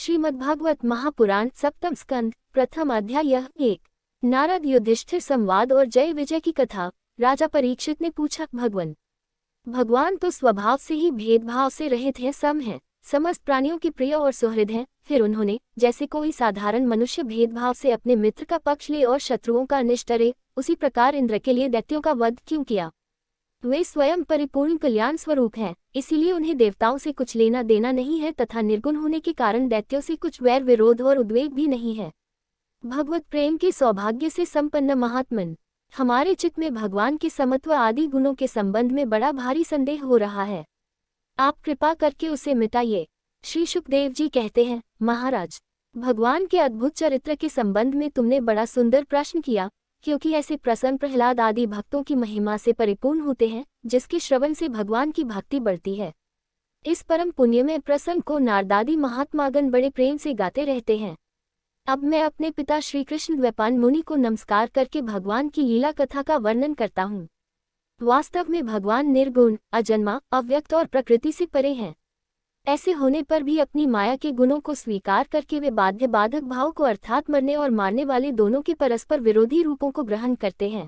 श्रीमद्भागवत महापुराण सप्तम स्कंद प्रथम अध्याय 1। नारद युधिष्ठिर संवाद और जय विजय की कथा। राजा परीक्षित ने पूछा, भगवान तो स्वभाव से ही भेदभाव से रहित हैं, सम हैं, समस्त प्राणियों के प्रिय और सुहृद हैं। फिर उन्होंने जैसे कोई साधारण मनुष्य भेदभाव से अपने मित्र का पक्ष ले और शत्रुओं का अनिष्ट करे, उसी प्रकार इंद्र के लिए दैत्यों का वध क्यों किया? वे स्वयं परिपूर्ण कल्याण स्वरूप हैं, इसीलिए उन्हें देवताओं से कुछ लेना देना नहीं है तथा निर्गुण होने के कारण दैत्यों से कुछ वैर विरोध और उद्वेग भी नहीं है। भगवत प्रेम के सौभाग्य से संपन्न महात्मन, हमारे चित्त में भगवान के समत्व आदि गुणों के संबंध में बड़ा भारी संदेह हो रहा है। आप कृपा करके उसे मिटाइए। श्री सुखदेव जी कहते हैं, महाराज, भगवान के अद्भुत चरित्र के संबंध में तुमने बड़ा सुंदर प्रश्न किया, क्योंकि ऐसे प्रसन्न प्रहलाद आदि भक्तों की महिमा से परिपूर्ण होते हैं, जिसके श्रवण से भगवान की भक्ति बढ़ती है। इस परम पुण्य में प्रसन्न को नारदादि महात्मागण बड़े प्रेम से गाते रहते हैं। अब मैं अपने पिता श्री कृष्ण द्वैपायन मुनि को नमस्कार करके भगवान की लीला कथा का वर्णन करता हूँ। वास्तव में भगवान निर्गुण, अजन्मा, अव्यक्त और प्रकृति से परे हैं। ऐसे होने पर भी अपनी माया के गुणों को स्वीकार करके वे बाध्य बाधक भाव को अर्थात मरने और मारने वाले दोनों के परस्पर विरोधी रूपों को ग्रहण करते हैं।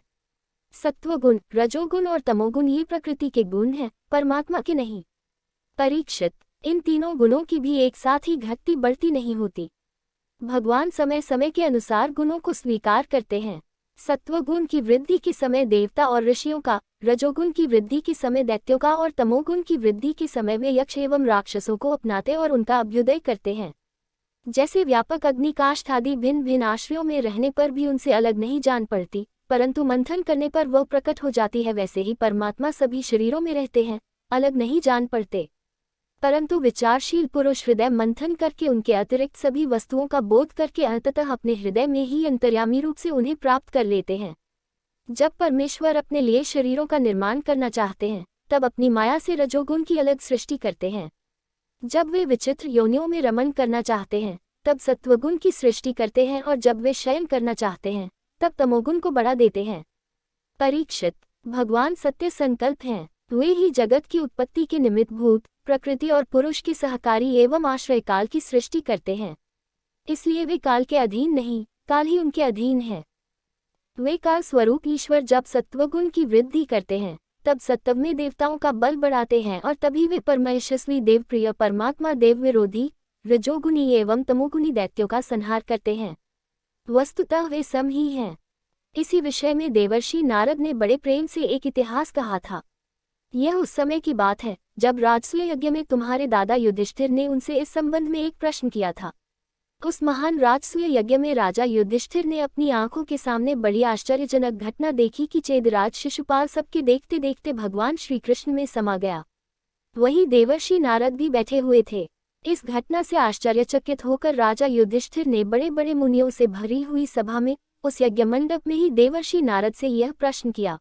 सत्वगुण, रजोगुण और तमोगुण ये प्रकृति के गुण हैं, परमात्मा के नहीं। परीक्षित, इन तीनों गुणों की भी एक साथ ही घटती बढ़ती नहीं होती। भगवान समय समय के अनुसार गुणों को स्वीकार करते हैं। सत्वगुण की वृद्धि के समय देवता और ऋषियों का, रजोगुण की वृद्धि के समय दैत्यों का और तमोगुण की वृद्धि के समय वे यक्ष एवं राक्षसों को अपनाते और उनका अभ्युदय करते हैं। जैसे व्यापक अग्निकाष्ठ आदि भिन्न भिन्न आश्रयों में रहने पर भी उनसे अलग नहीं जान पड़ती, परंतु मंथन करने पर वह प्रकट हो जाती है, वैसे ही परमात्मा सभी शरीरों में रहते हैं, अलग नहीं जान पड़ते। परंतु विचारशील पुरुष हृदय मंथन करके उनके अतिरिक्त सभी वस्तुओं का बोध करके अंततः अपने हृदय में ही अंतर्यामी रूप से उन्हें प्राप्त कर लेते हैं। जब परमेश्वर अपने लिए शरीरों का निर्माण करना चाहते हैं, तब अपनी माया से रजोगुण की अलग सृष्टि करते हैं। जब वे विचित्र योनियों में रमण करना चाहते हैं, तब सत्वगुण की सृष्टि करते हैं, और जब वे शयन करना चाहते हैं, तब तमोगुण को बढ़ा देते हैं। परीक्षित, भगवान सत्य संकल्प हैं, वे ही जगत की उत्पत्ति के निमित्त भूत, प्रकृति और पुरुष के सहकारी एवं आश्रय काल की सृष्टि करते हैं। इसलिए वे काल के अधीन नहीं, काल ही उनके अधीन है। वे काल स्वरूप ईश्वर जब सत्वगुण की वृद्धि करते हैं, तब सत्व में देवताओं का बल बढ़ाते हैं, और तभी वे परमयशस्वी देवप्रिय परमात्मा देव विरोधी रजोगुणी एवं तमोगुणी दैत्यों का संहार करते हैं। वस्तुतः वे सम ही हैं। इसी विषय में देवर्षि नारद ने बड़े प्रेम से एक इतिहास कहा था। यह उस समय की बात है जब राजसूय यज्ञ में तुम्हारे दादा युधिष्ठिर ने उनसे इस संबंध में एक प्रश्न किया था। उस महान राजसूय यज्ञ में राजा युधिष्ठिर ने अपनी आंखों के सामने बड़ी आश्चर्यजनक घटना देखी कि चेदराज शिशुपाल सबके देखते देखते भगवान श्री कृष्ण में समा गया। वहीं देवर्षि नारद भी बैठे हुए थे। इस घटना से आश्चर्यचकित होकर राजा युधिष्ठिर ने बड़े बड़े मुनियों से भरी हुई सभा में, उस यज्ञ मंडप में ही देवर्षि नारद से यह प्रश्न किया।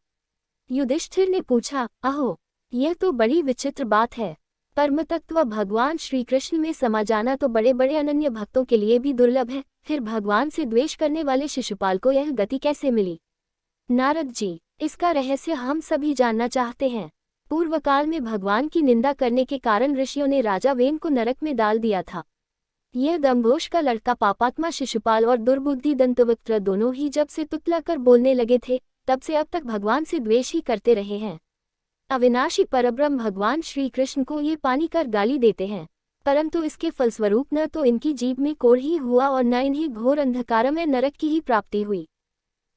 युधिष्ठिर ने पूछा, अहो, यह तो बड़ी विचित्र बात है। परमतत्व भगवान श्री कृष्ण में समा जाना तो बड़े बड़े अनन्य भक्तों के लिए भी दुर्लभ है, फिर भगवान से द्वेष करने वाले शिशुपाल को यह गति कैसे मिली? नारद जी, इसका रहस्य हम सभी जानना चाहते हैं। पूर्व काल में भगवान की निंदा करने के कारण ऋषियों ने राजा वेन को नरक में डाल दिया था। यह दम्भोष का लड़का पापात्मा शिशुपाल और दुर्बुद्धि दंतवक्त्र दोनों ही जब से तुतलाकर बोलने लगे थे, तब से अब तक भगवान से द्वेष ही करते रहे हैं। अविनाशी परब्रह्म भगवान श्री कृष्ण को ये पानी कर गाली देते हैं, परंतु इसके फलस्वरूप न तो इनकी जीभ में कोढ़ ही हुआ और न इन्हें घोर अंधकार में नरक की ही प्राप्ति हुई।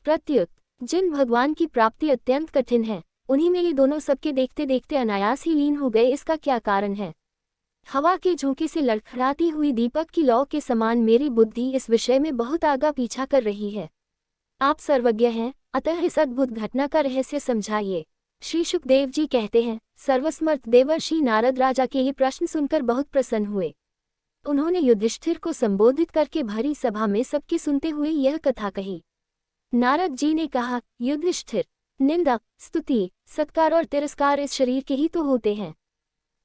प्रत्युत, जिन भगवान की प्राप्ति अत्यंत कठिन है, उन्हीं में ये दोनों सबके देखते देखते अनायास ही लीन हो गए। इसका क्या कारण है? हवा के झोंके से लड़खड़ाती हुई दीपक की लौ के समान मेरी बुद्धि इस विषय में बहुत आगा पीछा कर रही है। आप सर्वज्ञ हैं, अतः इस अद्भुत घटना का रहस्य समझाइए। श्री सुखदेव जी कहते हैं, सर्वसमर्थ देवर्षि नारद राजा के ये प्रश्न सुनकर बहुत प्रसन्न हुए। उन्होंने युधिष्ठिर को संबोधित करके भरी सभा में सबके सुनते हुए यह कथा कही। नारद जी ने कहा, युधिष्ठिर, निंदा, स्तुति, सत्कार और तिरस्कार इस शरीर के ही तो होते हैं।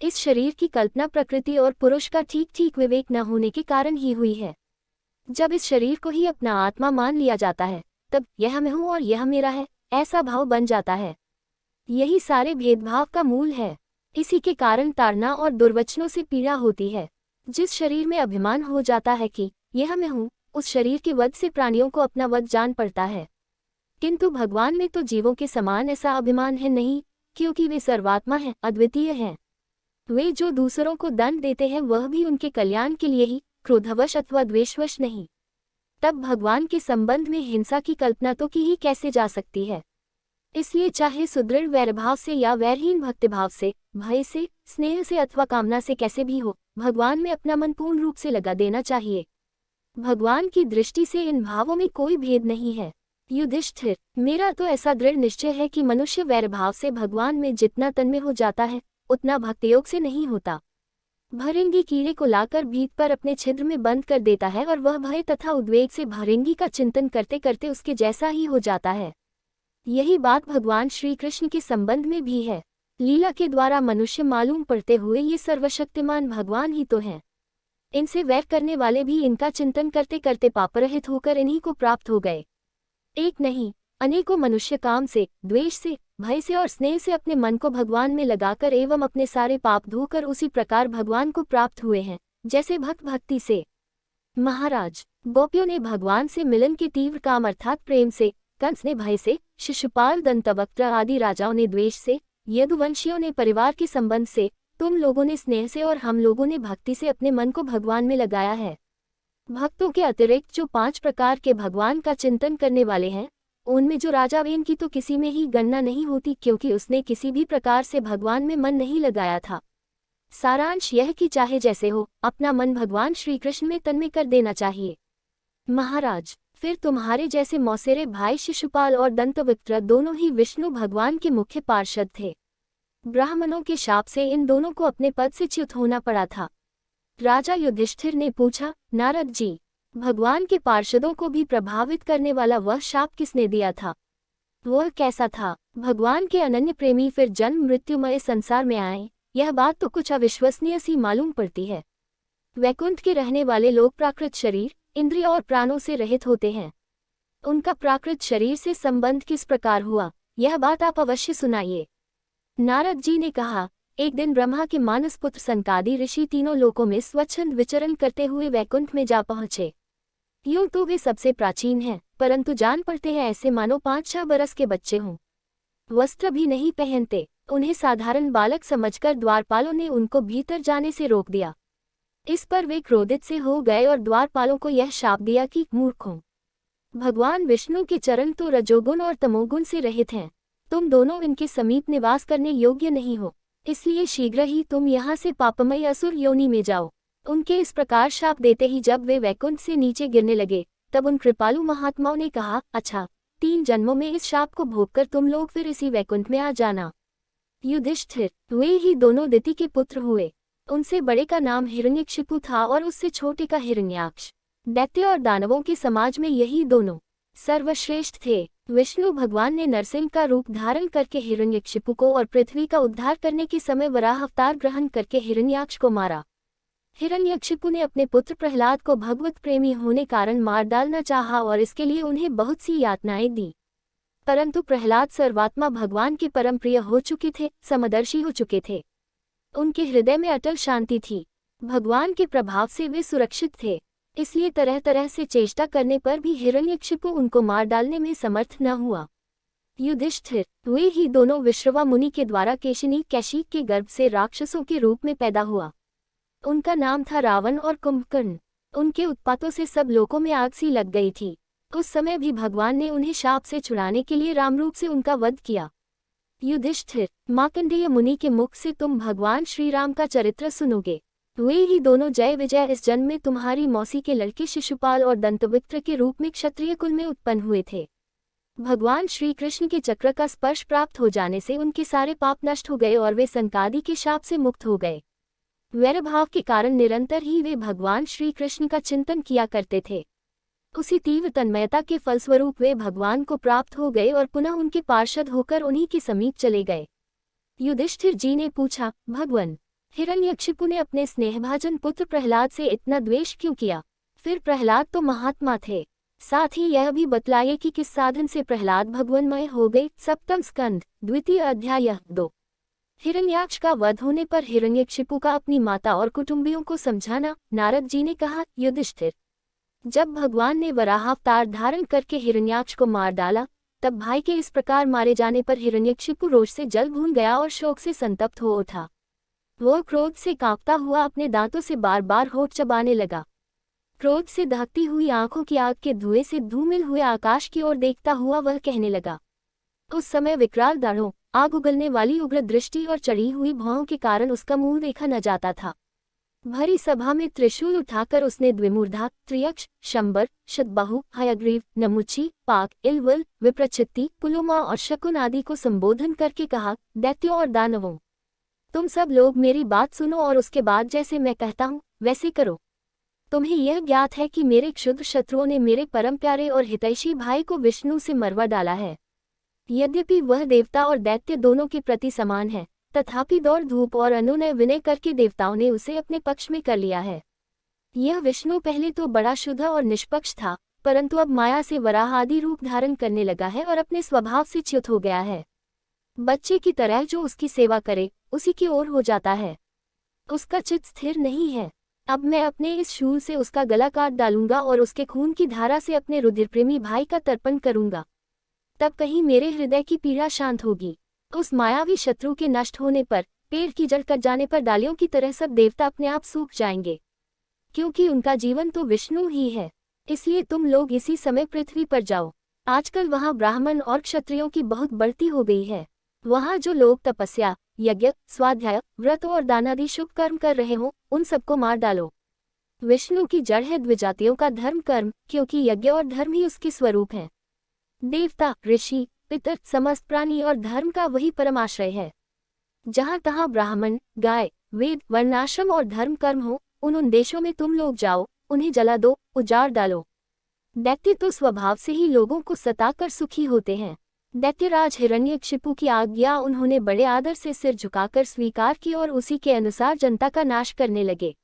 इस शरीर की कल्पना प्रकृति और पुरुष का ठीक ठीक विवेक न होने के कारण ही हुई है। जब इस शरीर को ही अपना आत्मा मान लिया जाता है, तब यह मैं हूँ और यह मेरा है, ऐसा भाव बन जाता है। यही सारे भेदभाव का मूल है। इसी के कारण ताड़ना और दुर्वचनों से पीड़ा होती है। जिस शरीर में अभिमान हो जाता है कि यह मैं हूँ, उस शरीर के वध से प्राणियों को अपना वध जान पड़ता है। किंतु भगवान में तो जीवों के समान ऐसा अभिमान है नहीं, क्योंकि वे सर्वात्मा हैं, अद्वितीय हैं। वे जो दूसरों को दंड देते हैं वह भी उनके कल्याण के लिए ही, क्रोधवश अथवा द्वेषवश नहीं। तब भगवान के संबंध में हिंसा की कल्पना तो की ही कैसे जा सकती है। इसलिए चाहे सुदृढ़ वैरभाव से या वैरहीन भक्तिभाव से, भय से, स्नेह से अथवा कामना से कैसे भी हो, भगवान में अपना मन पूर्ण रूप से लगा देना चाहिए। भगवान की दृष्टि से इन भावों में कोई भेद नहीं है। युधिष्ठिर, मेरा तो ऐसा दृढ़ निश्चय है कि मनुष्य वैरभाव से भगवान में जितना तन्मय हो जाता है, उतना भक्तियोग से नहीं होता। भृंगी कीड़े को लाकर भीत पर अपने छिद्र में बंद कर देता है और वह भय तथा उद्वेग से भृंगी का चिंतन करते करते उसके जैसा ही हो जाता है। यही बात भगवान श्री कृष्ण के संबंध में भी है। लीला के द्वारा मनुष्य मालूम पड़ते हुए ये सर्वशक्तिमान भगवान ही तो हैं। इनसे वैर करने वाले भी इनका चिंतन करते करते पापरहित होकर इन्हीं को प्राप्त हो गए। एक नहीं, अनेकों मनुष्य काम से, द्वेष से, भय से और स्नेह से अपने मन को भगवान में लगाकर एवं अपने सारे पाप धोकर उसी प्रकार भगवान को प्राप्त हुए हैं, जैसे भक्त भक्ति से। महाराज, गोपियों ने भगवान से मिलन के तीव्र काम अर्थात प्रेम से, कंस ने भय से, शिशुपाल दंतवक्त्र आदि राजाओं ने द्वेष से, यदुवंशियों ने परिवार के संबंध से, तुम लोगों ने स्नेह से और हम लोगों ने भक्ति से अपने मन को भगवान में लगाया है। भक्तों के अतिरिक्त जो 5 प्रकार के भगवान का चिंतन करने वाले हैं, उनमें जो राजा वेन की तो किसी में ही गणना नहीं होती, क्योंकि उसने किसी भी प्रकार से भगवान में मन नहीं लगाया था। सारांश यह कि चाहे जैसे हो, अपना मन भगवान श्री कृष्ण में तन्मय कर देना चाहिए। महाराज, फिर तुम्हारे जैसे मौसेरे भाई शिशुपाल और दंतवक्त्र दोनों ही विष्णु भगवान के मुख्य पार्षद थे। ब्राह्मणों के शाप से इन दोनों को अपने पद से च्युत होना पड़ा था। राजा युधिष्ठिर ने पूछा, नारद जी, भगवान के पार्षदों को भी प्रभावित करने वाला वह शाप किसने दिया था? वह कैसा था? भगवान के अनन्य प्रेमी फिर जन्म मृत्युमय संसार में आए, यह बात तो कुछ अविश्वसनीय सी मालूम पड़ती है। वैकुंठ के रहने वाले लोग प्राकृत शरीर, इंद्रिय और प्राणों से रहित होते हैं। उनका प्राकृत शरीर से संबंध किस प्रकार हुआ, यह बात आप अवश्य सुनाइए। नारद जी ने कहा, एक दिन ब्रह्मा के मानस पुत्र सनकादि ऋषि तीनों लोकों में स्वच्छंद विचरण करते हुए वैकुंठ में जा पहुंचे। यूं तो वे सबसे प्राचीन हैं, परंतु जान पड़ते हैं ऐसे मानो 5-6 बरस के बच्चे हों। वस्त्र भी नहीं पहनते। उन्हें साधारण बालक समझकर द्वारपालों ने उनको भीतर जाने से रोक दिया। इस पर वे क्रोधित से हो गए और द्वारपालों को यह शाप दिया कि मूर्खों, भगवान विष्णु के चरण तो रजोगुण और तमोगुण से रहित हैं। तुम दोनों इनके समीप निवास करने योग्य नहीं हो, इसलिए शीघ्र ही तुम यहाँ से पापमय असुर योनि में जाओ। उनके इस प्रकार शाप देते ही जब वे वैकुंठ से नीचे गिरने लगे, तब उन कृपालु महात्माओं ने कहा, अच्छा, 3 जन्मों में इस शाप को भोगकर तुम लोग फिर इसी वैकुंठ में आ जाना। युधिष्ठिर, वे ही दोनों दिति के पुत्र हुए। उनसे बड़े का नाम हिरण्यकशिपु था और उससे छोटे का हिरण्याक्ष। दैत्य और दानवों के समाज में यही दोनों सर्वश्रेष्ठ थे। विष्णु भगवान ने नरसिंह का रूप धारण करके हिरण्यकशिपु को और पृथ्वी का उद्धार करने के समय वराह अवतार ग्रहण करके हिरण्याक्ष को मारा। हिरण्यकशिपु ने अपने पुत्र प्रहलाद को भगवत प्रेमी होने कारण मार डालना चाहा और इसके लिए उन्हें बहुत सी यातनाएं दी, परंतु प्रहलाद सर्वात्मा भगवान के परम प्रिय हो चुके थे, समदर्शी हो चुके थे। उनके हृदय में अटल शांति थी। भगवान के प्रभाव से वे सुरक्षित थे, इसलिए तरह तरह से चेष्टा करने पर भी हिरण्यकशिपु उनको मार डालने में समर्थ न हुआ। युधिष्ठिर, वे ही दोनों विश्रवा मुनि के द्वारा केशिनी कैशिक के गर्भ से राक्षसों के रूप में पैदा हुआ। उनका नाम था रावण और कुंभकर्ण। उनके उत्पातों से सब लोकों में आग सी लग गई थी। उस समय भी भगवान ने उन्हें शाप से छुड़ाने के लिए रामरूप से उनका वध किया। युधिष्ठिर, मार्कंडेय मुनि के मुख से तुम भगवान श्री राम का चरित्र सुनोगे। वे ही दोनों जय विजय इस जन्म में तुम्हारी मौसी के लड़के शिशुपाल और दंतवक्त्र के रूप में क्षत्रिय कुल में उत्पन्न हुए थे। भगवान श्री कृष्ण के चक्र का स्पर्श प्राप्त हो जाने से उनके सारे पाप नष्ट हो गए और वे सनकादि के शाप से मुक्त हो गए। वैरभाव के कारण निरंतर ही वे भगवान श्री कृष्ण का चिंतन किया करते थे। उसी तीव्र तन्मयता के फलस्वरूप वे भगवान को प्राप्त हो गए और पुनः उनके पार्षद होकर उन्हीं के समीप चले गए। युधिष्ठिर जी ने पूछा, भगवान, हिरण्यकशिपु ने अपने स्नेहभाजन पुत्र प्रहलाद से इतना द्वेष क्यों किया? फिर प्रहलाद तो महात्मा थे। साथ ही यह भी बतलाइए कि किस साधन से प्रहलाद भगवानमय हो गए। सप्तम स्कंद, द्वितीय अध्याय 2। हिरण्याक्ष का वध होने पर हिरण्यकशिपु का अपनी माता और कुटुंबियों को समझाना। नारद जी ने कहा, युधिष्ठिर, जब भगवान ने वराहावतार धारण करके हिरण्याक्ष को मार डाला, तब भाई के इस प्रकार मारे जाने पर हिरण्यकशिपु रोष से जल भून गया और शोक से संतप्त हो उठा। वह क्रोध से कांपता हुआ अपने दांतों से बार बार होठ चबाने लगा। क्रोध से दहकती हुई आंखों की आग के धुएं से धूमिल हुए आकाश की ओर देखता हुआ वह कहने लगा। उस समय विकराल दाढ़ों, आग उगलने वाली उग्र दृष्टि और चढ़ी हुई भौं के कारण उसका मुंह देखा न जाता था। भरी सभा में त्रिशूल उठाकर उसने द्विमूर्धा, त्रियक्ष, शंबर, शतबाहु, हयग्रीव, नमुची, पाक, इलवल, विप्रचित्ति, पुलुमा और शकुन आदि को संबोधन करके कहा, दैत्यों और दानवों, तुम सब लोग मेरी बात सुनो और उसके बाद जैसे मैं कहता हूँ वैसे करो। तुम्हें यह ज्ञात है कि मेरे क्षुद्र शत्रुओं ने मेरे परम प्यारे और हितैषी भाई को विष्णु से मरवा डाला है। यद्यपि वह देवता और दैत्य दोनों के प्रति समान है, तथापि दौड़ धूप और अनुनय विनय करके देवताओं ने उसे अपने पक्ष में कर लिया है। यह विष्णु पहले तो बड़ा शुद्ध और निष्पक्ष था, परंतु अब माया से वराह आदि रूप धारण करने लगा है और अपने स्वभाव से च्युत हो गया है। बच्चे की तरह जो उसकी सेवा करे उसी की ओर हो जाता है, उसका चित्त स्थिर नहीं है। अब मैं अपने इस शूल से उसका गला काट डालूंगा और उसके खून की धारा से अपने रुधिरप्रेमी भाई का तर्पण करूंगा। तब कहीं मेरे हृदय की पीड़ा शांत होगी। उस मायावी शत्रु के नष्ट होने पर, पेड़ की जड़ कट जाने पर डालियों की तरह सब देवता अपने आप सूख जाएंगे, क्योंकि उनका जीवन तो विष्णु ही है। इसलिए तुम लोग इसी समय पृथ्वी पर जाओ। आजकल वहां ब्राह्मण और क्षत्रियों की बहुत बढ़ती हो गई है। वहां जो लोग तपस्या, यज्ञ, स्वाध्याय, व्रत और दानादि शुभ कर्म कर रहे हो, उन सबको मार डालो। विष्णु की जड़ है द्विजातियों का धर्म कर्म, क्योंकि यज्ञ और धर्म ही उसके स्वरूप हैं। देवता, ऋषि, पितर, समस्त प्राणी और धर्म का वही परमाश्रय है। जहाँ तहाँ ब्राह्मण, गाय, वेद, वर्णाश्रम और धर्म कर्म हो, उन देशों में तुम लोग जाओ, उन्हें जला दो, उजाड़ डालो। दैत्य तो स्वभाव से ही लोगों को सताकर सुखी होते हैं। दैत्यराज हिरण्यकशिपु की आज्ञा उन्होंने बड़े आदर से सिर झुकाकर स्वीकार की और उसी के अनुसार जनता का नाश करने लगे।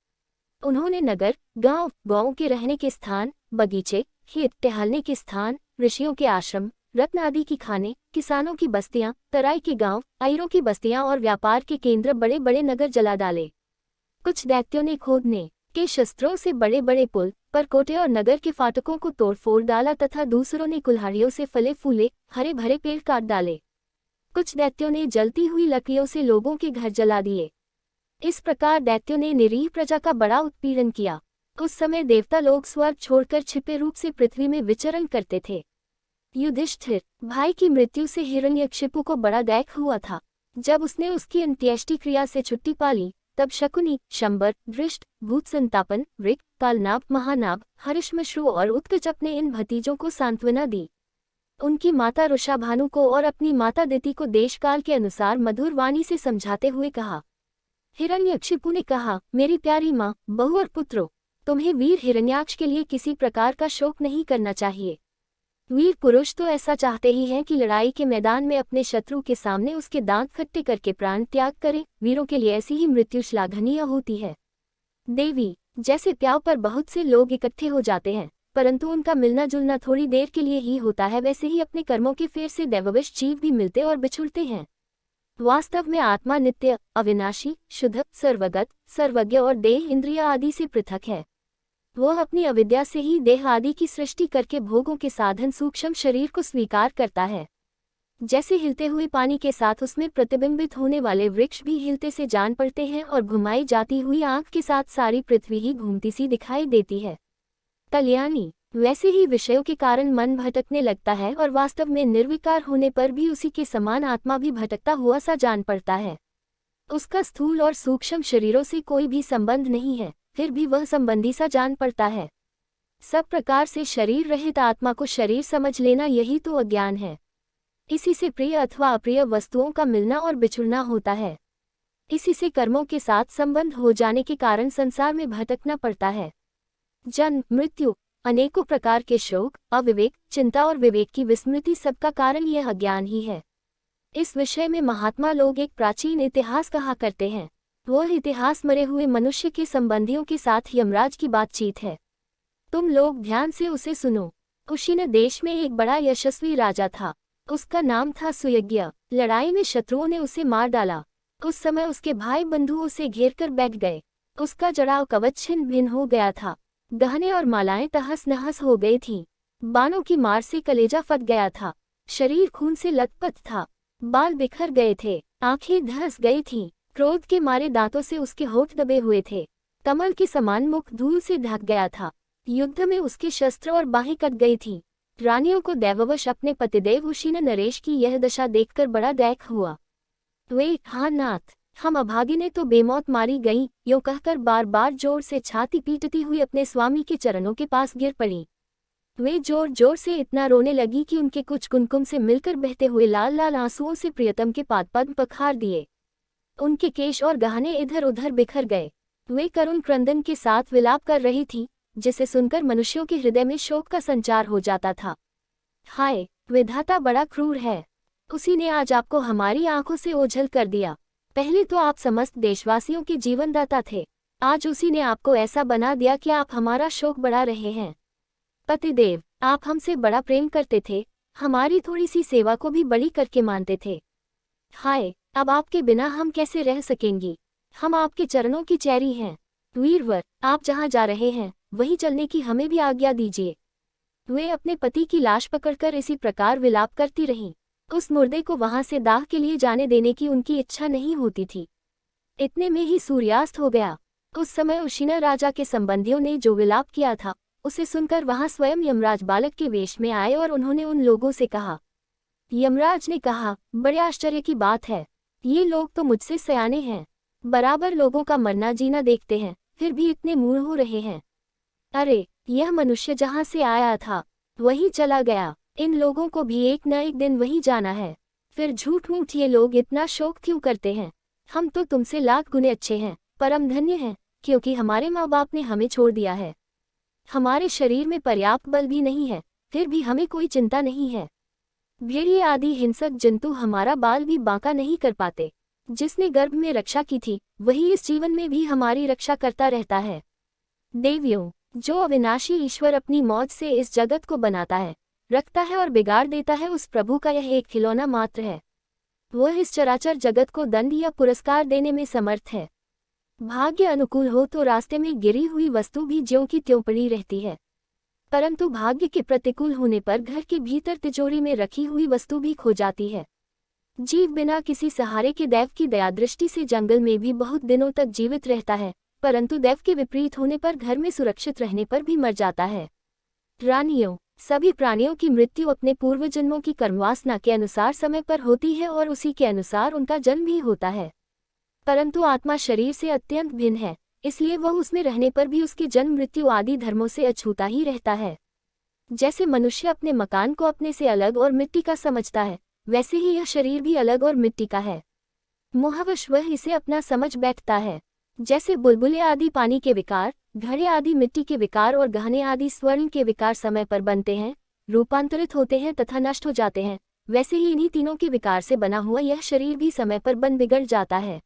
उन्होंने नगर, गांव, गौओं के रहने के स्थान, बगीचे, खेत, टहलने के स्थान, ऋषियों के आश्रम, रत्न आदि की खाने, किसानों की बस्तियां, तराई के गांव, आयरों की बस्तियां और व्यापार के केंद्र बड़े बड़े नगर जला डाले। कुछ दैत्यों ने खोदने के शस्त्रों से बड़े बड़े पुल, परकोटे और नगर के फाटकों को तोड़ फोड़ डाला तथा दूसरों ने कुल्हाड़ियों से फले फूले हरे भरे पेड़ काट डाले। कुछ दैत्यों ने जलती हुई लकड़ियों से लोगों के घर जला दिए। इस प्रकार दैत्यों ने निरीह प्रजा का बड़ा उत्पीड़न किया। उस समय देवता लोग स्वर्ग छोड़कर छिपे रूप से पृथ्वी में विचरण करते थे। युधिष्ठिर, भाई की मृत्यु से हिरण्यकशिपु को बड़ा दैख हुआ था। जब उसने उसकी अंत्येष्टि क्रिया से छुट्टी पाली, तब शकुनी, शंबर, दृष्ट, भूत संतापन, ऋक, कालनाभ, महानाभ, हरिश्मश्रु और उत्कचप ने इन भतीजों को सांत्वना दी। उनकी माता रुषाभानु को और अपनी माता दिति को देशकाल के अनुसार मधुर वाणी से समझाते हुए कहा। हिरण्यकशिपु ने कहा, मेरी प्यारी माँ, बहू और पुत्रों, तुम्हें वीर हिरण्याक्ष के लिए किसी प्रकार का शोक नहीं करना चाहिए। वीर पुरुष तो ऐसा चाहते ही हैं कि लड़ाई के मैदान में अपने शत्रु के सामने उसके दांत खट्टे करके प्राण त्याग करें। वीरों के लिए ऐसी ही मृत्यु श्लाघनीय होती है। देवी, जैसे प्याव पर बहुत से लोग इकट्ठे हो जाते हैं, परंतु उनका मिलना जुलना थोड़ी देर के लिए ही होता है, वैसे ही अपने कर्मों के फेर से दैववश जीव भी मिलते और बिछुड़ते हैं। वास्तव में आत्मा नित्य, अविनाशी, शुद्ध, सर्वगत, सर्वज्ञ और देह इंद्रिय आदि से पृथक है। वह अपनी अविद्या से ही देह आदि की सृष्टि करके भोगों के साधन सूक्ष्म शरीर को स्वीकार करता है। जैसे हिलते हुए पानी के साथ उसमें प्रतिबिंबित होने वाले वृक्ष भी हिलते से जान पड़ते हैं और घुमाई जाती हुई आंख के साथ सारी पृथ्वी ही घूमती सी दिखाई देती है। कल्याणी, वैसे ही विषयों के कारण मन भटकने लगता है और वास्तव में निर्विकार होने पर भी उसी के समान आत्मा भी भटकता हुआ सा जान पड़ता है। उसका स्थूल और सूक्ष्म शरीरों से कोई भी संबंध नहीं है, फिर भी वह संबंधी सा जान पड़ता है। सब प्रकार से शरीर रहित आत्मा को शरीर समझ लेना यही तो अज्ञान है। इसी से प्रिय अथवा अप्रिय वस्तुओं का मिलना और बिछुड़ना होता है। इसी से कर्मों के साथ संबंध हो जाने के कारण संसार में भटकना पड़ता है। जन्म, मृत्यु, अनेकों प्रकार के शोक, अविवेक, चिंता और विवेक की विस्मृति, सबका कारण यह अज्ञान ही है। इस विषय में महात्मा लोग एक प्राचीन इतिहास कहा करते हैं। वह इतिहास मरे हुए मनुष्य के संबंधियों के साथ यमराज की बातचीत है। तुम लोग ध्यान से उसे सुनो। उशीन देश में एक बड़ा यशस्वी राजा था। उसका नाम था सुयज्ञ। लड़ाई में शत्रुओं ने उसे मार डाला। उस समय उसके भाई बंधु उसे घेर कर बैठ गए। उसका जड़ाव कवच छिन्न भिन्न हो गया था। गहने और मालाएं तहस नहस हो गई थीं। बाणों की मार से कलेजा फट गया था। शरीर खून से लथपथ था। बाल बिखर गए थे। आंखें धंस गई थीं। क्रोध के मारे दांतों से उसके होठ दबे हुए थे। कमल के समान मुख धूल से ढक गया था। युद्ध में उसके शस्त्र और बाहें कट गई थीं। रानियों को दैववश अपने पतिदेव उशीना नरेश की यह दशा देखकर बड़ा दैख हुआ। वे, हाँ नाथ, हम अभागी ने तो बेमौत मारी गई, यों कहकर बार बार जोर से छाती पीटती हुई अपने स्वामी के चरणों के पास गिर पड़ी। वे जोर जोर से इतना रोने लगी कि उनके कुछ कुमकुम से मिलकर बहते हुए लाल लाल आंसुओं से प्रियतम के पाद पद्म पखार दिए। उनके केश और गहने इधर उधर बिखर गए। वे करुण क्रंदन के साथ विलाप कर रही थी, जिसे सुनकर मनुष्यों के हृदय में शोक का संचार हो जाता था। हाय, विधाता बड़ा क्रूर है। उसी ने आज आपको हमारी आंखों से ओझल कर दिया। पहले तो आप समस्त देशवासियों के जीवनदाता थे, आज उसी ने आपको ऐसा बना दिया कि आप हमारा शोक बढ़ा रहे हैं। पतिदेव, आप हमसे बड़ा प्रेम करते थे, हमारी थोड़ी सी सेवा को भी बड़ी करके मानते थे। हाय, अब आपके बिना हम कैसे रह सकेंगी। हम आपके चरणों की चैरी हैं। वीरवर, आप जहाँ जा रहे हैं वहीं चलने की हमें भी आज्ञा दीजिए। वे अपने पति की लाश पकड़कर इसी प्रकार विलाप करती रहीं। उस मुर्दे को वहां से दाह के लिए जाने देने की उनकी इच्छा नहीं होती थी। इतने में ही सूर्यास्त हो गया। उस समय उशीना राजा के संबंधियों ने जो विलाप किया था, उसे सुनकर वहां स्वयं यमराज बालक के वेश में आए और उन्होंने उन लोगों से कहा। यमराज ने कहा, बड़े आश्चर्य की बात है, ये लोग तो मुझसे सयाने हैं, बराबर लोगों का मरना जीना देखते हैं, फिर भी इतने मूढ़ हो रहे हैं। अरे, यह मनुष्य जहाँ से आया था वहीं चला गया। इन लोगों को भी एक न एक दिन वहीं जाना है। फिर झूठ मूठ ये लोग इतना शोक क्यों करते हैं। हम तो तुमसे लाख गुने अच्छे हैं, परम धन्य हैं, क्योंकि हमारे माँ बाप ने हमें छोड़ दिया है। हमारे शरीर में पर्याप्त बल भी नहीं है, फिर भी हमें कोई चिंता नहीं है। भेड़िए आदि हिंसक जंतु हमारा बाल भी बांका नहीं कर पाते। जिसने गर्भ में रक्षा की थी वही इस जीवन में भी हमारी रक्षा करता रहता है। देवियों, जो अविनाशी ईश्वर अपनी मौज से इस जगत को बनाता है, रखता है और बिगाड़ देता है, उस प्रभु का यह एक खिलौना मात्र है। वह इस चराचर जगत को दंड या पुरस्कार देने में समर्थ है। भाग्य अनुकूल हो तो रास्ते में गिरी हुई वस्तु भी ज्यों की त्यों पड़ी रहती है, परंतु भाग्य के प्रतिकूल होने पर घर के भीतर तिजोरी में रखी हुई वस्तु भी खो जाती है। जीव बिना किसी सहारे के दैव की दयादृष्टि से जंगल में भी बहुत दिनों तक जीवित रहता है, परंतु दैव के विपरीत होने पर घर में सुरक्षित रहने पर भी मर जाता है। रानियों, सभी प्राणियों की मृत्यु अपने पूर्व जन्मों की कर्मवासना के अनुसार समय पर होती है और उसी के अनुसार उनका जन्म भी होता है। परंतु आत्मा शरीर से अत्यंत भिन्न है, इसलिए वह उसमें रहने पर भी उसके जन्म मृत्यु आदि धर्मों से अछूता ही रहता है। जैसे मनुष्य अपने मकान को अपने से अलग और मिट्टी का समझता है, वैसे ही यह शरीर भी अलग और मिट्टी का है। मोहवश वह इसे अपना समझ बैठता है। जैसे बुलबुले आदि पानी के विकार, घड़े आदि मिट्टी के विकार और गहने आदि स्वर्ण के विकार समय पर बनते हैं, रूपांतरित होते हैं तथा नष्ट हो जाते हैं, वैसे ही इन्हीं तीनों के विकार से बना हुआ यह शरीर भी समय पर बन बिगड़ जाता है।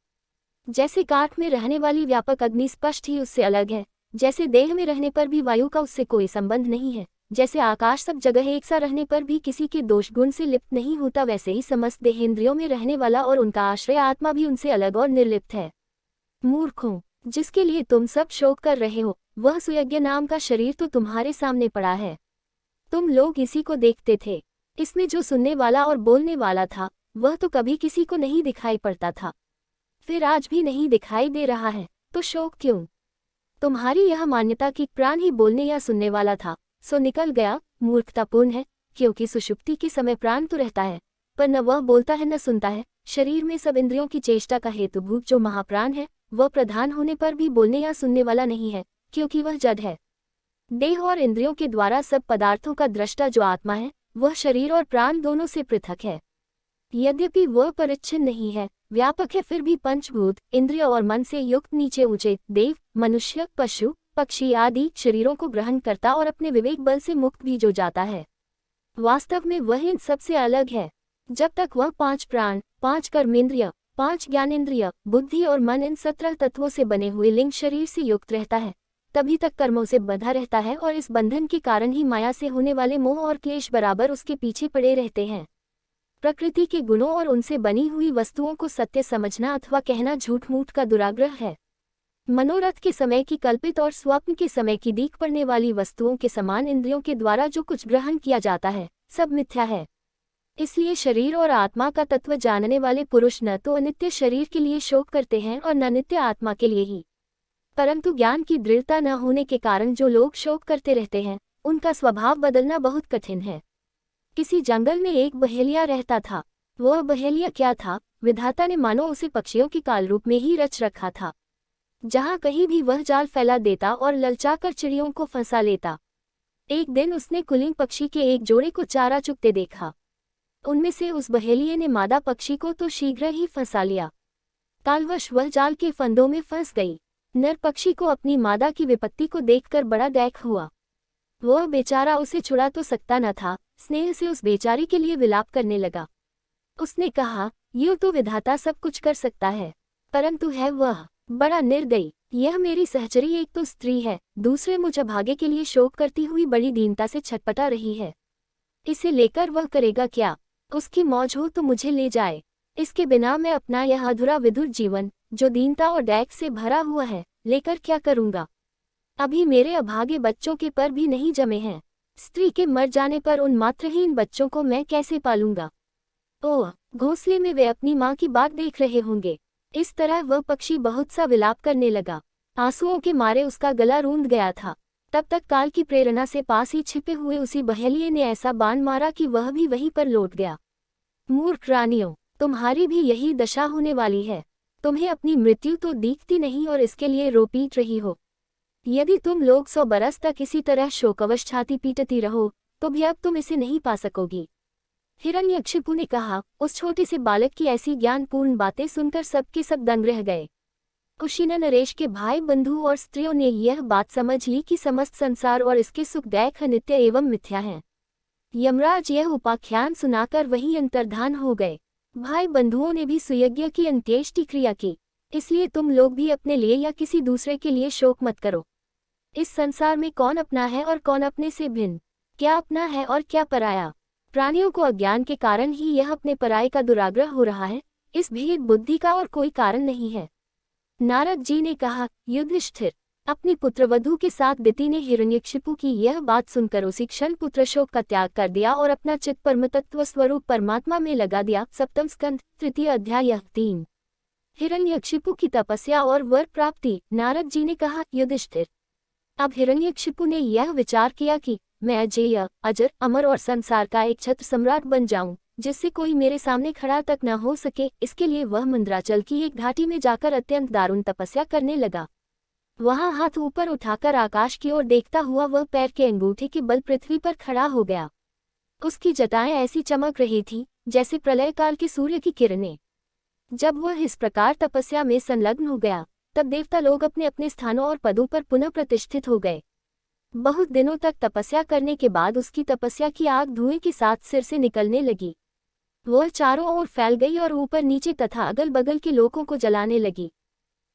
जैसे काठ में रहने वाली व्यापक अग्नि स्पष्ट ही उससे अलग है, जैसे देह में रहने पर भी वायु का उससे कोई संबंध नहीं है, जैसे आकाश सब जगह एक सा रहने पर भी किसी के दोष गुण से लिप्त नहीं होता, वैसे ही समस्त देहेंद्रियों में रहने वाला और उनका आश्रय आत्मा भी उनसे अलग और निर्लिप्त है। मूर्खों, जिसके लिए तुम सब शोक कर रहे हो, वह सुयज्ञ नाम का शरीर तो तुम्हारे सामने पड़ा है। तुम लोग इसी को देखते थे। इसमें जो सुनने वाला और बोलने वाला था, वह तो कभी किसी को नहीं दिखाई पड़ता था, फिर आज भी नहीं दिखाई दे रहा है, तो शोक क्यों। तुम्हारी यह मान्यता कि प्राण ही बोलने या सुनने वाला था, सो निकल गया, मूर्खतापूर्ण है, क्योंकि सुषुप्ति के समय प्राण तो रहता है, पर न वह बोलता है न सुनता है। शरीर में सब इंद्रियों की चेष्टा का हेतुभूत जो महाप्राण है, वह प्रधान होने पर भी बोलने या सुनने वाला नहीं है, क्योंकि वह जड़ है। देह और इंद्रियों के द्वारा सब पदार्थों का दृष्टा जो आत्मा है, वह शरीर और प्राण दोनों से पृथक है। यद्यपि वह परिच्छिन्न नहीं है, व्यापक है, फिर भी पंचभूत, इंद्रिय और मन से युक्त नीचे ऊंचे देव, मनुष्य, पशु, पक्षी आदि शरीरों को ग्रहण करता और अपने विवेक बल से मुक्त भी जो जाता है। वास्तव में वह इन सबसे अलग है। जब तक वह 5 प्राण, 5 कर्मेंद्रिय, 5 ज्ञानेंद्रिय, बुद्धि और मन इन 17 तत्वों से बने हुए लिंग शरीर से युक्त रहता है, तभी तक कर्मों से बंधा रहता है और इस बंधन के कारण ही माया से होने वाले मोह और क्लेश बराबर उसके पीछे पड़े रहते हैं। प्रकृति के गुणों और उनसे बनी हुई वस्तुओं को सत्य समझना अथवा कहना झूठ मूठ का दुराग्रह है। मनोरथ के समय की कल्पित और स्वप्न के समय की दीख पड़ने वाली वस्तुओं के समान इंद्रियों के द्वारा जो कुछ ग्रहण किया जाता है सब मिथ्या है। इसलिए शरीर और आत्मा का तत्व जानने वाले पुरुष न तो अनित्य शरीर के लिए शोक करते हैं और न नित्य आत्मा के लिए ही। परंतु ज्ञान की दृढ़ता न होने के कारण जो लोग शोक करते रहते हैं उनका स्वभाव बदलना बहुत कठिन है। किसी जंगल में एक बहेलिया रहता था। वह बहेलिया क्या था? विधाता ने मानो उसे पक्षियों के काल रूप में ही रच रखा था। जहाँ कहीं भी वह जाल फैला देता और ललचाकर चिड़ियों को फंसा लेता। एक दिन उसने कुलीन पक्षी के एक जोड़े को चारा चुगते देखा। उनमें से उस बहेलिये ने मादा पक्षी को तो शीघ्र ही फंसा लिया। कालवश वह जाल के फंदों में फंस गई। नर पक्षी को अपनी मादा की विपत्ति को देखकर बड़ा दैख हुआ। वह बेचारा उसे छुड़ा तो सकता न था, स्नेह से उस बेचारी के लिए विलाप करने लगा। उसने कहा, यूं तो विधाता सब कुछ कर सकता है, परंतु है वह बड़ा निर्दयी। यह मेरी सहचरी एक तो स्त्री है, दूसरे मुझ अभागे के लिए शोक करती हुई बड़ी दीनता से छटपटा रही है। इसे लेकर वह करेगा क्या? उसकी मौज हो तो मुझे ले जाए। इसके बिना मैं अपना यह अधूरा विधुर जीवन, जो दीनता और दैख से भरा हुआ है, लेकर क्या करूँगा? अभी मेरे अभागे बच्चों के पर भी नहीं जमे हैं। स्त्री के मर जाने पर उन मात्रहीन बच्चों को मैं कैसे पालूंगा? ओह, घोंसले में वे अपनी माँ की बात देख रहे होंगे। इस तरह वह पक्षी बहुत सा विलाप करने लगा। आंसुओं के मारे उसका गला रूंध गया था। तब तक काल की प्रेरणा से पास ही छिपे हुए उसी बहेलिये ने ऐसा बाण मारा कि वह भी वहीं पर लौट गया। मूर्ख रानियों, तुम्हारी भी यही दशा होने वाली है। तुम्हें अपनी मृत्यु तो दिखती नहीं और इसके लिए रो पीट रही हो। यदि तुम लोग 100 बरस तक इसी तरह शोकवश छाती पीटती रहो तो भी अब तुम इसे नहीं पा सकोगी। हिरण्यकशिपु ने कहा। उस छोटे से बालक की ऐसी ज्ञानपूर्ण बातें सुनकर सबके सब दंग रह गए। कुशीन नरेश के भाई बंधु और स्त्रियों ने यह बात समझ ली कि समस्त संसार और इसके सुख दैख नित्य एवं मिथ्या हैं। यमराज यह उपाख्यान सुनाकर वहीं अंतर्धान हो गए। भाई बंधुओं ने भी सुयज्ञ की अंत्येष्टि क्रिया की। इसलिए तुम लोग भी अपने लिए या किसी दूसरे के लिए शोक मत करो। इस संसार में कौन अपना है और कौन अपने से भिन्न, क्या अपना है और क्या पराया? प्राणियों को अज्ञान के कारण ही यह अपने पराये का दुराग्रह हो रहा है। इस भेद बुद्धि का और कोई कारण नहीं है। नारद जी ने कहा, युधिष्ठिर, अपनी पुत्रवधू के साथ दिति ने हिरण्यकशिपु की यह बात सुनकर उसी क्षण पुत्रशोक का त्याग कर दिया और अपना चित्त परमतत्व स्वरूप परमात्मा में लगा दिया। सप्तम स्कंध, तृतीय अध्याय 3। हिरण्यकशिपु की तपस्या और वर प्राप्ति। नारद जी ने कहा, युधिष्ठिर, अब हिरण्यकशिपु ने यह विचार किया कि मैं अजेय, अजर, अमर और संसार का एक छत्र सम्राट बन जाऊं, जिससे कोई मेरे सामने खड़ा तक न हो सके। इसके लिए वह मंद्राचल की एक घाटी में जाकर अत्यंत दारुण तपस्या करने लगा। वहां हाथ ऊपर उठाकर आकाश की ओर देखता हुआ वह पैर के अंगूठे के बल पृथ्वी पर खड़ा हो गया। उसकी जटाएं ऐसी चमक रही थी जैसे प्रलय काल के सूर्य की किरणें। जब वह इस प्रकार तपस्या में संलग्न हो गया तब देवता लोग अपने अपने स्थानों और पदों पर पुनः प्रतिष्ठित हो गए। बहुत दिनों तक तपस्या करने के बाद उसकी तपस्या की आग धुएं के साथ सिर से निकलने लगी। वह चारों ओर फैल गई और ऊपर नीचे तथा अगल बगल के लोगों को जलाने लगी।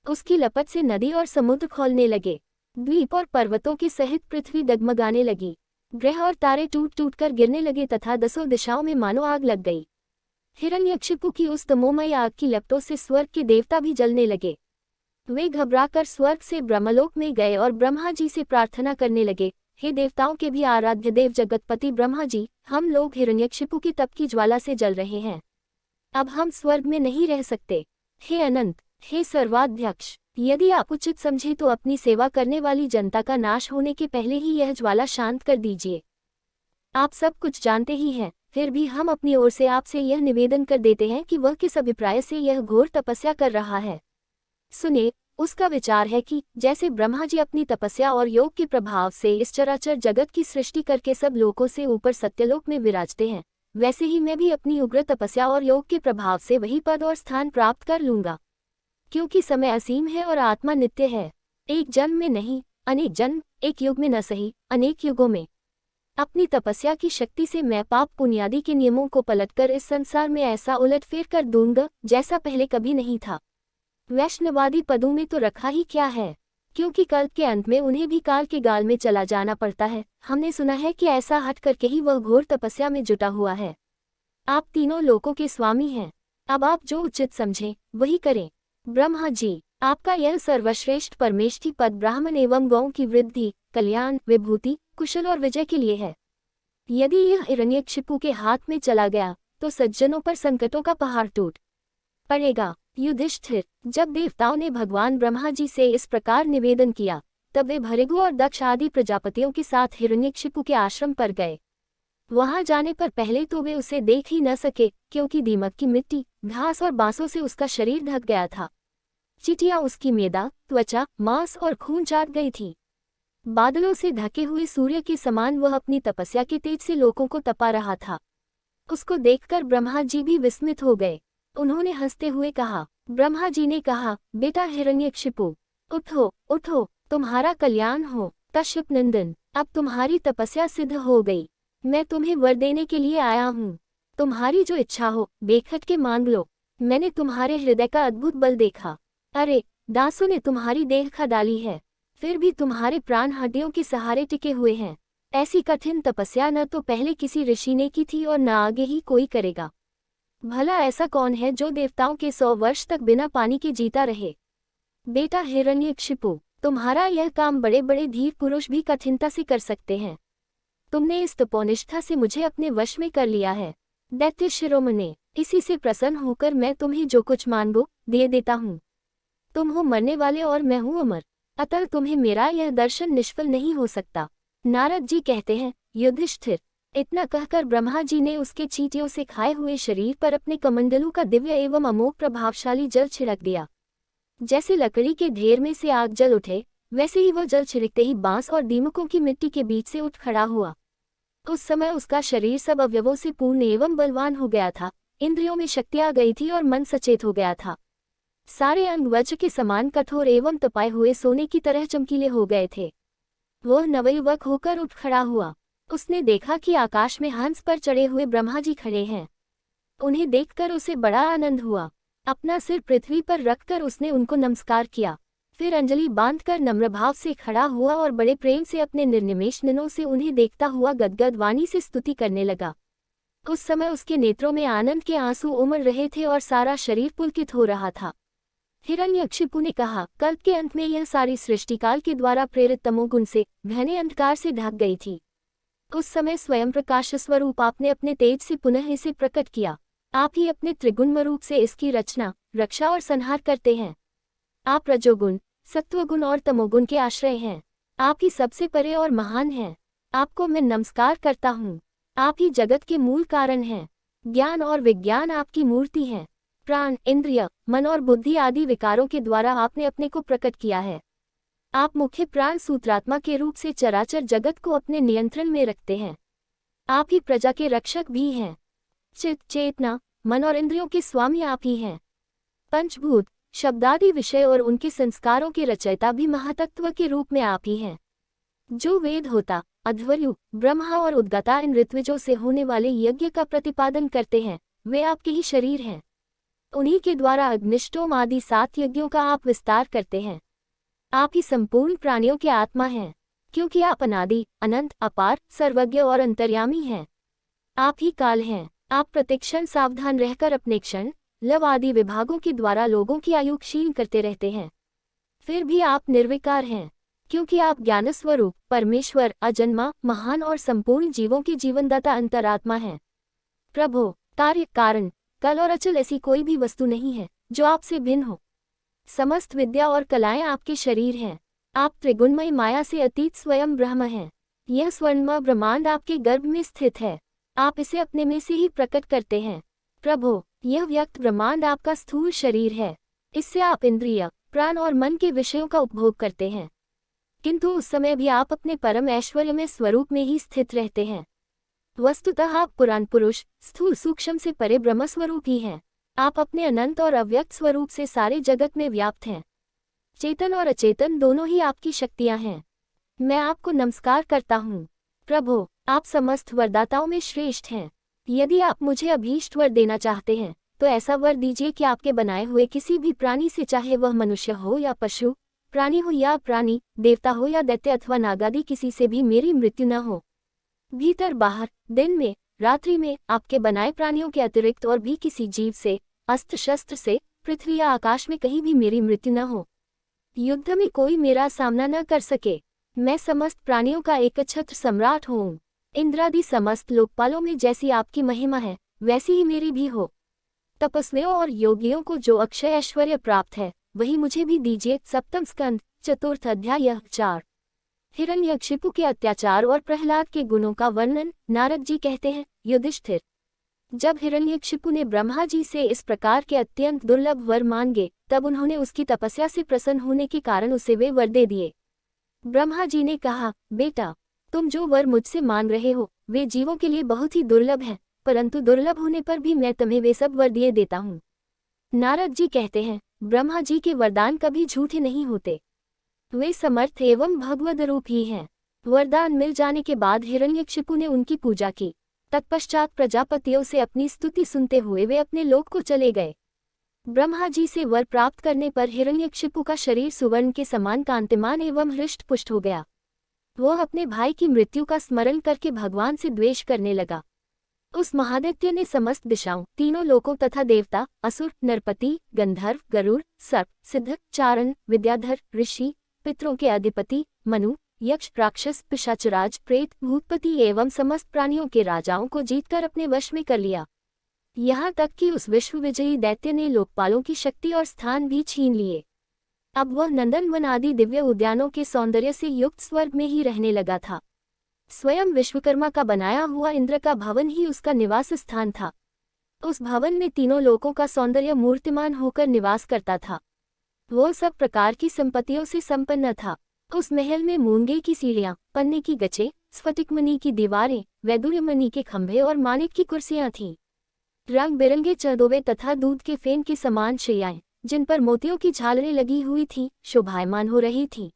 उसकी लपट से नदी और समुद्र खौलने लगे। द्वीप और पर्वतों के सहित पृथ्वी डगमगाने लगी। ग्रह और तारे टूट टूट कर गिरने लगे तथा 10 दिशाओं में मानो आग लग गई। हिरण्यकशिपु की उस तमोमय आग की लपटों से स्वर्ग के देवता भी जलने लगे। वे घबराकर स्वर्ग से ब्रह्मलोक में गए और ब्रह्मा जी से प्रार्थना करने लगे, हे देवताओं के भी आराध्य देव जगतपति ब्रह्मा जी, हम लोग हिरण्यकशिपु की तप की ज्वाला से जल रहे हैं। अब हम स्वर्ग में नहीं रह सकते। हे अनंत, हे सर्वाध्यक्ष, यदि आप उचित समझे तो अपनी सेवा करने वाली जनता का नाश होने के पहले ही यह ज्वाला शांत कर दीजिए। आप सब कुछ जानते ही हैं, फिर भी हम अपनी ओर से आपसे यह निवेदन कर देते हैं कि वह किस अभिप्राय से यह घोर तपस्या कर रहा है। सुने, उसका विचार है कि जैसे ब्रह्मा जी अपनी तपस्या और योग के प्रभाव से इस चराचर जगत की सृष्टि करके सब लोकों से ऊपर सत्यलोक में विराजते हैं, वैसे ही मैं भी अपनी उग्र तपस्या और योग के प्रभाव से वही पद और स्थान प्राप्त कर लूंगा। क्योंकि समय असीम है और आत्मा नित्य है। एक जन्म में नहीं, अनेक जन्म, एक युग में न सही, अनेक युगों में। अपनी तपस्या की शक्ति से मैं पाप पुण्यादि के नियमों को पलटकर इस संसार में ऐसा उलटफेर कर दूंगा जैसा पहले कभी नहीं था। वैष्णवादी पदों में तो रखा ही क्या है, क्योंकि कल्प के अंत में उन्हें भी काल के गाल में चला जाना पड़ता है। हमने सुना है कि ऐसा हट करके ही वह घोर तपस्या में जुटा हुआ है। आप तीनों लोकों के स्वामी हैं। अब आप जो उचित समझें वही करें। ब्रह्मा जी, आपका यह सर्वश्रेष्ठ परमेष्ठी पद ब्राह्मण एवं गौ की वृद्धि, कल्याण, विभूति, कुशल और विजय के लिए है। यदि यह हिरण्यकशिपु के हाथ में चला गया तो सज्जनों पर संकटों का पहाड़ टूट पड़ेगा। युधिष्ठिर, जब देवताओं ने भगवान ब्रह्मा जी से इस प्रकार निवेदन किया तब वे भृगु और दक्ष आदि प्रजापतियों के साथ हिरण्यकशिपु के आश्रम पर गए। वहां जाने पर पहले तो वे उसे देख ही न सके, क्योंकि दीमक की मिट्टी, घास और बांसों से उसका शरीर ढक गया था। चींटियां उसकी मेदा, त्वचा, मांस और खून चाट गई थी। बादलों से ढके हुए सूर्य के समान वह अपनी तपस्या के तेज से लोगों को तपा रहा था। उसको देखकर ब्रह्मा जी भी विस्मित हो गए। उन्होंने हंसते हुए कहा। ब्रह्मा जी ने कहा, बेटा हिरण्यकशिपु, उठो उठो, तुम्हारा कल्याण हो। कश्यप नंदन, अब तुम्हारी तपस्या सिद्ध हो गई। मैं तुम्हें वर देने के लिए आया हूँ। तुम्हारी जो इच्छा हो बेखट के मांग लो। मैंने तुम्हारे हृदय का अद्भुत बल देखा। अरे, दासों ने तुम्हारी देह खा डाली है, फिर भी तुम्हारे प्राण हड्डियों के सहारे टिके हुए हैं। ऐसी कठिन तपस्या न तो पहले किसी ऋषि ने की थी और न आगे ही कोई करेगा। भला ऐसा कौन है जो देवताओं के 100 वर्ष तक बिना पानी के जीता रहे। बेटा हिरण्यकशिपु, तुम्हारा यह काम बड़े बड़े धीर पुरुष भी कठिनता से कर सकते हैं। तुमने इस तपोनिष्ठा से मुझे अपने वश में कर लिया है। दैत्य शिरोमणे, इसी से प्रसन्न होकर मैं तुम्हें जो कुछ मांगो दे देता हूँ। तुम हो मरने वाले और मैं हूँ अमर, अतः तुम्हें मेरा यह दर्शन निष्फल नहीं हो सकता। नारद जी कहते हैं, युधिष्ठिर, इतना कहकर ब्रह्मा जी ने उसके चींटियों से खाए हुए शरीर पर अपने कमंडलों का दिव्य एवं अमोघ प्रभावशाली जल छिड़क दिया। जैसे लकड़ी के ढेर में से आग जल उठे, वैसे ही वह जल छिड़कते ही बांस और दीमकों की मिट्टी के बीच से उठ खड़ा हुआ। उस समय उसका शरीर सब अवयवों से पूर्ण एवं बलवान हो गया था। इंद्रियों में शक्ति आ गई थी और मन सचेत हो गया था। सारे अंग वज्र के समान कठोर एवं तपाए हुए सोने की तरह चमकीले हो गए थे। वह नवयुवक होकर उठ खड़ा हुआ। उसने देखा कि आकाश में हंस पर चढ़े हुए ब्रह्मा जी खड़े हैं। उन्हें देखकर उसे बड़ा आनंद हुआ। अपना सिर पृथ्वी पर रखकर उसने उनको नमस्कार किया। फिर अंजलि बांधकर नम्र भाव से खड़ा हुआ और बड़े प्रेम से अपने निर्निमेष नयनों से उन्हें देखता हुआ गदगद वाणी से स्तुति करने लगा। उस समय उसके नेत्रों में आनंद के आंसू उमड़ रहे थे और सारा शरीर पुलकित हो रहा था। हिरण्यकशिपु ने कहा, कल्प के अंत में यह सारी सृष्टिकाल के द्वारा प्रेरित तमोगुण से, घने अंधकार से ढक गई थी। उस समय स्वयं प्रकाश स्वरूप आपने अपने तेज से पुनः इसे प्रकट किया। आप ही अपने त्रिगुण रूप से इसकी रचना, रक्षा और संहार करते हैं। आप रजोगुण, सत्वगुण और तमोगुण के आश्रय हैं। आप ही सबसे परे और महान हैं। आपको मैं नमस्कार करता हूँ। आप ही जगत के मूल कारण हैं। ज्ञान और विज्ञान आपकी मूर्ति हैं। प्राण, इंद्रिय, मन और बुद्धि आदि विकारों के द्वारा आपने अपने को प्रकट किया है। आप मुख्य प्राण सूत्रात्मा के रूप से चराचर जगत को अपने नियंत्रण में रखते हैं। आप ही प्रजा के रक्षक भी हैं। चित्त, चेतना, मन और इंद्रियों के स्वामी आप ही हैं। पंचभूत, शब्दादि विषय और उनके संस्कारों के रचयिता भी महातत्व के रूप में आप ही हैं। जो वेद होता, अध्वर्यु, ब्रह्मा और उद्गाता इन ऋत्विजों से होने वाले यज्ञ का प्रतिपादन करते हैं, वे आपके ही शरीर हैं। उन्हीं के द्वारा अग्निष्टोम आदि 7 यज्ञों का आप विस्तार करते हैं। आप ही संपूर्ण प्राणियों के आत्मा हैं, क्योंकि आप अनादि, अनंत, अपार, सर्वज्ञ और अंतर्यामी हैं। आप ही काल हैं। आप प्रतिक्षण सावधान रहकर अपने क्षण, लव आदि विभागों के द्वारा लोगों की आयु क्षीण करते रहते हैं। फिर भी आप निर्विकार हैं, क्योंकि आप ज्ञान स्वरूप, परमेश्वर, अजन्मा, महान और संपूर्ण जीवों के जीवनदाता अंतरात्मा हैं। प्रभो, कार्य, कारण, कल और अचल ऐसी कोई भी वस्तु नहीं है जो आपसे भिन्न हो। समस्त विद्या और कलाएं आपके शरीर हैं। आप त्रिगुणमय माया से अतीत स्वयं ब्रह्म हैं। यह स्वर्णमय ब्रह्मांड आपके गर्भ में स्थित है। आप इसे अपने में से ही प्रकट करते हैं। प्रभो, यह व्यक्त ब्रह्मांड आपका स्थूल शरीर है। इससे आप इंद्रिय, प्राण और मन के विषयों का उपभोग करते हैं, किंतु उस समय भी आप अपने परम ऐश्वर्य में स्वरूप में ही स्थित रहते हैं। वस्तुतः आप पुराण पुरुष, स्थूल सूक्ष्म से परे ब्रह्म स्वरूप ही हैं। आप अपने अनंत और अव्यक्त स्वरूप से सारे जगत में व्याप्त हैं। चेतन और अचेतन दोनों ही आपकी शक्तियां हैं। मैं आपको नमस्कार करता हूँ। प्रभो, आप समस्त वरदाताओं में श्रेष्ठ हैं। यदि आप मुझे अभीष्ट वर देना चाहते हैं तो ऐसा वर दीजिए कि आपके बनाए हुए किसी भी प्राणी से, चाहे वह मनुष्य हो या पशु, प्राणी हो या प्राणी, देवता हो या दैत्य अथवा नागादि, किसी से भी मेरी मृत्यु न हो। भीतर बाहर, दिन में, रात्रि में आपके बनाए प्राणियों के अतिरिक्त और भी किसी जीव से, अस्त्र शस्त्र से, पृथ्वी या आकाश में कहीं भी मेरी मृत्यु न हो। युद्ध में कोई मेरा सामना न कर सके। मैं समस्त प्राणियों का एकछत्र सम्राट हूँ। इंद्रादि समस्त लोकपालों में जैसी आपकी महिमा है, वैसी ही मेरी भी हो। तपस्वियों और योगियों को जो अक्षय ऐश्वर्य प्राप्त है, वही मुझे भी दीजिए। सप्तम स्कंद, चतुर्थ अध्याय 4। हिरण्यकशिपु के अत्याचार और प्रहलाद के गुणों का वर्णन। नारद जी कहते हैं, युधिष्ठिर, जब हिरण्यकशिपु ने ब्रह्मा जी से इस प्रकार के अत्यंत दुर्लभ वर मांगे, तब उन्होंने उसकी तपस्या से प्रसन्न होने के कारण उसे वे वर दे दिए। ब्रह्मा जी ने कहा, बेटा, तुम जो वर मुझसे मांग रहे हो, वे जीवों के लिए बहुत ही दुर्लभ हैं, परंतु दुर्लभ होने पर भी मैं तुम्हें वे सब वर दिए देता हूँ। नारद जी कहते हैं, ब्रह्मा जी के वरदान कभी झूठे नहीं होते, वे समर्थ एवं भगवद रूप ही हैं। वरदान मिल जाने के बाद हिरण्यकशिपु ने उनकी पूजा की। तत्पश्चात प्रजापतियों से अपनी स्तुति सुनते हुए वे अपने लोक को चले गए। ब्रह्मा जी से वर प्राप्त करने पर हिरण्यकशिपु का शरीर सुवर्ण के समान कांतिमान एवं हृष्ट पुष्ट हो गया। वह अपने भाई की मृत्यु का स्मरण करके भगवान से द्वेष करने लगा। उस महादैत्य ने समस्त दिशाओं, तीनों लोकों तथा देवता, असुर, नरपति, गंधर्व, गरुड़, सर्प, सिद्ध, चारण, विद्याधर, ऋषि, पितरों के अधिपति, मनु, यक्ष, राक्षस, पिशाचराज, प्रेत, भूतपति एवं समस्त प्राणियों के राजाओं को जीतकर अपने वश में कर लिया। यहाँ तक कि उस विश्व विजयी दैत्य ने लोकपालों की शक्ति और स्थान भी छीन लिए। अब वह नंदनवन आदि दिव्य उद्यानों के सौंदर्य से युक्त स्वर्ग में ही रहने लगा था। स्वयं विश्वकर्मा का बनाया हुआ इंद्र का भवन ही उसका निवास स्थान था। उस भवन में तीनों लोकों का सौंदर्य मूर्तिमान होकर निवास करता था। वो सब प्रकार की संपत्तियों से संपन्न था। उस महल में मूंगे की सीढ़ियां, पन्ने की गचे, स्फटिकमणि की दीवारें, वैदुर्यमणि के खंभे और माणिक की कुर्सियां थीं। रंग बिरंगे चदोवे तथा दूध के फेन के समान शैयाएं, जिन पर मोतियों की झालरें लगी हुई थीं, शोभायमान हो रही थीं।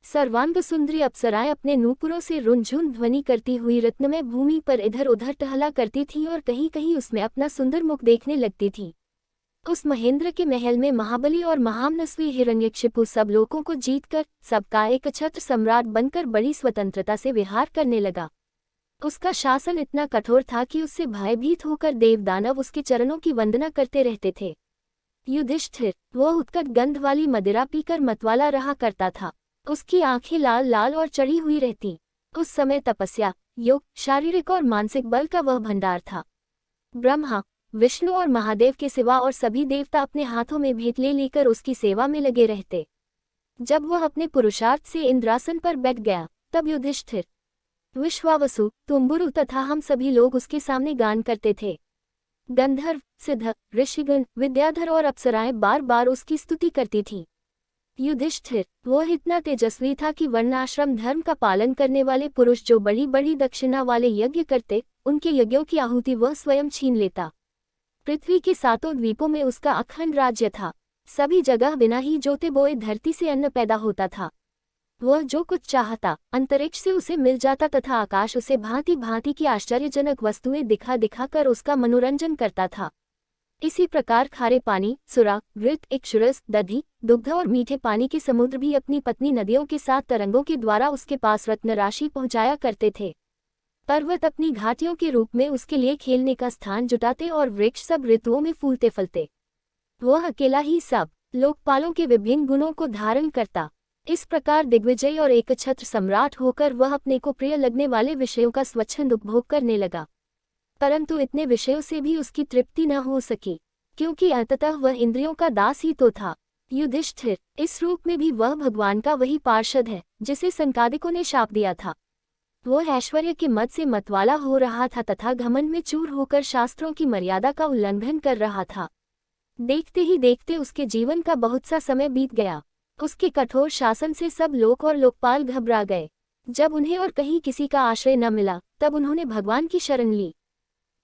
सर्वांग सुंदरी अप्सराएं अपने नूपुरों से रुनझुन ध्वनि करती हुई रत्नमय भूमि पर इधर उधर टहला करती थीं और कहीं कहीं उसमें अपना सुंदर मुख देखने लगती थीं। उस महेंद्र के महल में महाबली और महामनस्वी हिरण्यकशिपु सब लोगों को जीतकर सबका एकछत्र सम्राट बनकर बड़ी स्वतंत्रता से विहार करने लगा। उसका शासन इतना कठोर था कि उससे भयभीत होकर देवदानव उसके चरणों की वंदना करते रहते थे। युधिष्ठिर, वह उत्कट गंध वाली मदिरा पीकर मतवाला रहा करता था। उसकी आंखें लाल लाल और चढ़ी हुई रहती। उस समय तपस्या, योग, शारीरिक और मानसिक बल का वह भंडार था। ब्रह्मा, विष्णु और महादेव के सिवा और सभी देवता अपने हाथों में भेंट ले लेकर उसकी सेवा में लगे रहते। जब वह अपने पुरुषार्थ से इंद्रासन पर बैठ गया, तब युधिष्ठिर, विश्वावसु, तुम्बुरु तथा हम सभी लोग उसके सामने गान करते थे। गंधर्व, सिद्ध, ऋषिगण, विद्याधर और अप्सराएं बार बार उसकी स्तुति करती थीं। युधिष्ठिर, वह इतना तेजस्वी था कि वर्णाश्रम धर्म का पालन करने वाले पुरुष जो बड़ी बड़ी दक्षिणा वाले यज्ञ करते, उनके यज्ञों की आहुति वह स्वयं छीन लेता। पृथ्वी के सातों द्वीपों में उसका अखंड राज्य था। सभी जगह बिना ही जोते बोए धरती से अन्न पैदा होता था। वह जो कुछ चाहता, अंतरिक्ष से उसे मिल जाता तथा आकाश उसे भांति भांति की आश्चर्यजनक वस्तुएं दिखा दिखाकर उसका मनोरंजन करता था। इसी प्रकार खारे पानी, सुरा, घृत, इक्षुरस, दधि, दुग्ध और मीठे पानी के समुद्र भी अपनी पत्नी नदियों के साथ तरंगों के द्वारा उसके पास रत्न राशि पहुंचाया करते थे। पर्वत अपनी घाटियों के रूप में उसके लिए खेलने का स्थान जुटाते और वृक्ष सब ऋतुओं में फूलते फलते। वह अकेला ही सब लोकपालों के विभिन्न गुणों को धारण करता। इस प्रकार दिग्विजय और एकछत्र सम्राट होकर वह अपने को प्रिय लगने वाले विषयों का स्वच्छंद उपभोग करने लगा। परंतु इतने विषयों से भी उसकी तृप्ति न हो सकी, क्योंकि अंततः वह इंद्रियों का दास ही तो था। युधिष्ठिर, इस रूप में भी वह भगवान का वही पार्षद है जिसे संकादिकों ने शाप दिया था। वह ऐश्वर्य के मद से मतवाला हो रहा था तथा घमंड में चूर होकर शास्त्रों की मर्यादा का उल्लंघन कर रहा था। देखते ही देखते उसके जीवन का बहुत सा समय बीत गया। उसके कठोर शासन से सब लोक और लोकपाल घबरा गए। जब उन्हें और कहीं किसी का आश्रय न मिला, तब उन्होंने भगवान की शरण ली।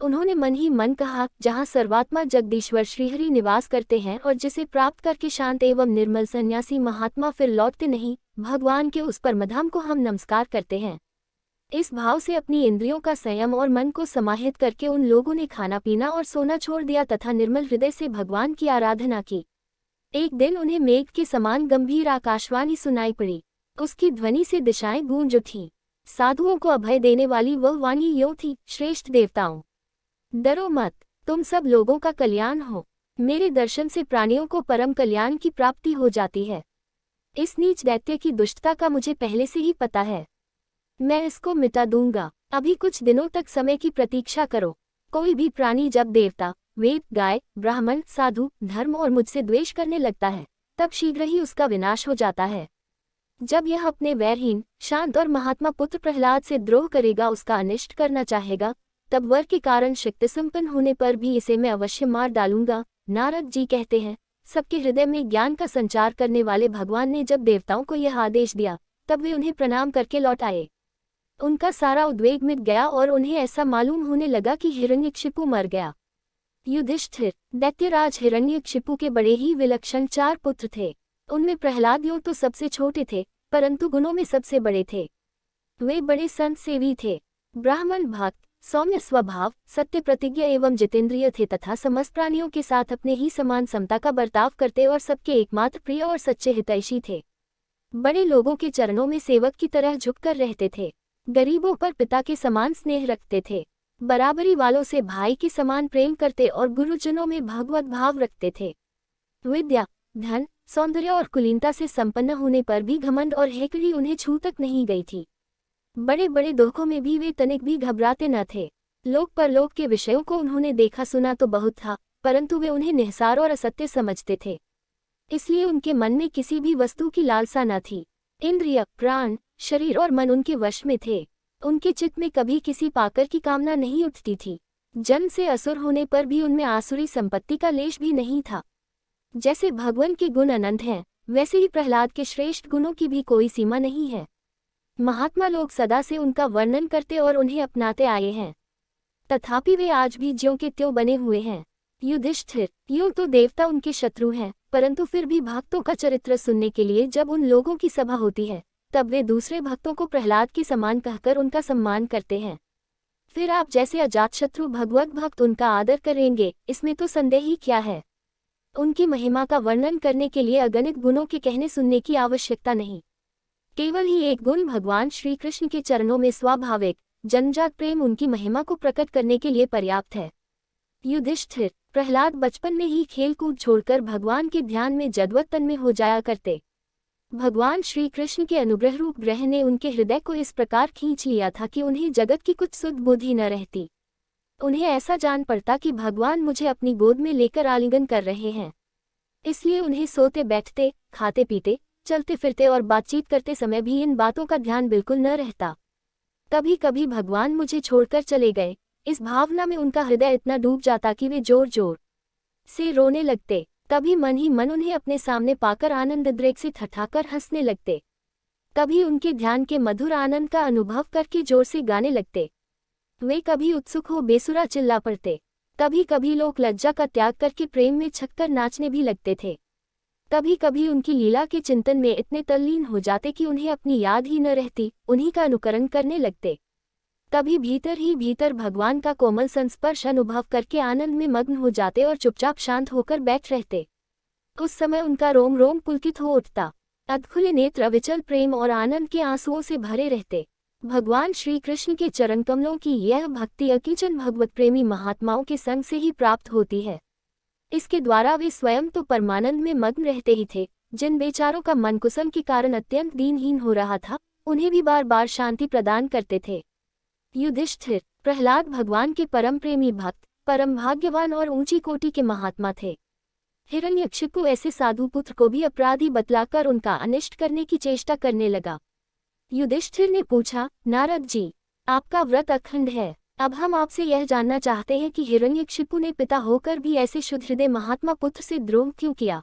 उन्होंने मन ही मन कहा, जहाँ सर्वात्मा जगदीश्वर श्रीहरि निवास करते हैं और जिसे प्राप्त करके शांत एवं निर्मल सन्यासी महात्मा फिर लौटते नहीं, भगवान के उस परमधाम को हम नमस्कार करते हैं। इस भाव से अपनी इंद्रियों का संयम और मन को समाहित करके उन लोगों ने खाना पीना और सोना छोड़ दिया तथा निर्मल हृदय से भगवान की आराधना की। एक दिन उन्हें मेघ के समान गंभीर आकाशवाणी सुनाई पड़ी। उसकी ध्वनि से दिशाएं गूंज उठीं। साधुओं को अभय देने वाली वह वाणी यूं थी, श्रेष्ठ देवताओं, डरो मत, तुम सब लोगों का कल्याण हो। मेरे दर्शन से प्राणियों को परम कल्याण की प्राप्ति हो जाती है। इस नीच दैत्य की दुष्टता का मुझे पहले से ही पता है। मैं इसको मिटा दूंगा। अभी कुछ दिनों तक समय की प्रतीक्षा करो। कोई भी प्राणी जब देवता, वेद, गाय, ब्राह्मण, साधु, धर्म और मुझसे द्वेष करने लगता है, तब शीघ्र ही उसका विनाश हो जाता है। जब यह अपने वैरहीन, शांत और महात्मा पुत्र प्रहलाद से द्रोह करेगा, उसका अनिष्ट करना चाहेगा, तब वर के कारण शक्ति संपन्न होने पर भी इसे मैं अवश्य मार डालूंगा। नारद जी कहते हैं, सबके हृदय में ज्ञान का संचार करने वाले भगवान ने जब देवताओं को यह आदेश दिया, तब वे उन्हें प्रणाम करके लौट आए। उनका सारा उद्वेग मिट गया और उन्हें ऐसा मालूम होने लगा कि हिरण्यकशिपु मर गया। युधिष्ठिर, दैत्यराज हिरण्यकशिपु के बड़े ही विलक्षण 4 पुत्र थे। उनमें प्रहलाद यूं तो सबसे छोटे थे, परंतु गुणों में सबसे बड़े थे। वे बड़े संत सेवी थे, ब्राह्मण भक्त, सौम्य स्वभाव, सत्य प्रतिज्ञा एवं जितेंद्रिय थे तथा समस्त प्राणियों के साथ अपने ही समान समता का बर्ताव करते और सबके एकमात्र प्रिय और सच्चे हितैषी थे। बड़े लोगों के चरणों में सेवक की तरह झुककर रहते थे। गरीबों पर पिता के समान स्नेह रखते थे। बराबरी वालों से भाई के समान प्रेम करते और गुरुजनों में भगवत भाव रखते थे। विद्या, धन, सौंदर्य और कुलीनता से संपन्न होने पर भी घमंड और हेकड़ी उन्हें छू तक नहीं गई थी। बड़े बड़े दुखों में भी वे तनिक भी घबराते न थे। लोक परलोक के विषयों को उन्होंने देखा सुना तो बहुत था, परंतु वे उन्हें निहसार और असत्य समझते थे। इसलिए उनके मन में किसी भी वस्तु की लालसा न थी। इंद्रिय, प्राण, शरीर और मन उनके वश में थे। उनके चित्त में कभी किसी पाकर की कामना नहीं उठती थी। जन्म से असुर होने पर भी उनमें आसुरी संपत्ति का लेश भी नहीं था। जैसे भगवान के गुण अनंत हैं, वैसे ही प्रहलाद के श्रेष्ठ गुणों की भी कोई सीमा नहीं है। महात्मा लोग सदा से उनका वर्णन करते और उन्हें अपनाते आए हैं, तथापि वे आज भी ज्यों के त्यों बने हुए हैं। युधिष्ठिर, यूं तो देवता उनके शत्रु हैं, परंतु फिर भी भक्तों का चरित्र सुनने के लिए जब उन लोगों की सभा होती है, तब वे दूसरे भक्तों को प्रहलाद के समान कहकर उनका सम्मान करते हैं। फिर आप जैसे अजातशत्रु भगवत भक्त उनका आदर करेंगे, इसमें तो संदेह ही क्या है। उनकी महिमा का वर्णन करने के लिए अगणित गुणों के कहने सुनने की आवश्यकता नहीं। केवल ही एक गुण भगवान श्री कृष्ण के चरणों में स्वाभाविक जन्मजात प्रेम उनकी महिमा को प्रकट करने के लिए पर्याप्त है। युधिष्ठिर, प्रहलाद बचपन में ही खेल कूद छोड़कर भगवान के ध्यान में जदवत तन्मय हो जाया करते। भगवान श्री कृष्ण के अनुग्रह रूप ग्रह ने उनके हृदय को इस प्रकार खींच लिया था कि उन्हें जगत की कुछ सुध बुद्धि न रहती। उन्हें ऐसा जान पड़ता कि भगवान मुझे अपनी गोद में लेकर आलिंगन कर रहे हैं। इसलिए उन्हें सोते बैठते, खाते पीते, चलते फिरते और बातचीत करते समय भी इन बातों का ध्यान बिल्कुल न रहता। कभी कभी भगवान मुझे छोड़कर चले गए, इस भावना में उनका हृदय इतना डूब जाता कि वे जोर जोर से रोने लगते। कभी मन ही मन उन्हें अपने सामने पाकर आनंद उद्रेक से ठठाकर हंसने लगते। कभी उनके ध्यान के मधुर आनंद का अनुभव करके जोर से गाने लगते। वे कभी उत्सुक हो बेसुरा चिल्ला पड़ते। कभी कभी लोक लज्जा का त्याग करके प्रेम में छककर नाचने भी लगते थे। कभी कभी उनकी लीला के चिंतन में इतने तल्लीन हो जाते कि उन्हें अपनी याद ही न रहती, उन्हीं का अनुकरण करने लगते। कभी भीतर ही भीतर भगवान का कोमल संस्पर्श अनुभव करके आनंद में मग्न हो जाते और चुपचाप शांत होकर बैठ रहते। उस समय उनका रोम रोम पुलकित हो उठता। अधखुले नेत्र अविचल प्रेम और आनंद के आंसुओं से भरे रहते। भगवान श्री कृष्ण के चरण कमलों की यह भक्ति अकिंचन भगवत प्रेमी महात्माओं के संग से ही प्राप्त होती है। इसके द्वारा वे स्वयं तो परमानंद में मग्न रहते ही थे, जिन बेचारों का मन कुसुम के कारण अत्यंत दीनहीन हो रहा था, उन्हें भी बार बार शांति प्रदान करते थे। युधिष्ठिर, प्रहलाद भगवान के परम प्रेमी भक्त, परम भाग्यवान और ऊंची कोटि के महात्मा थे। हिरण्यकशिपु ऐसे साधु पुत्र को भी अपराधी बतलाकर उनका अनिष्ट करने की चेष्टा करने लगा। युधिष्ठिर ने पूछा, नारद जी, आपका व्रत अखंड है। अब हम आपसे यह जानना चाहते हैं कि हिरण्यकशिपु ने पिता होकर भी ऐसे शुद्ध हृदय महात्मा पुत्र से द्रोह क्यों किया।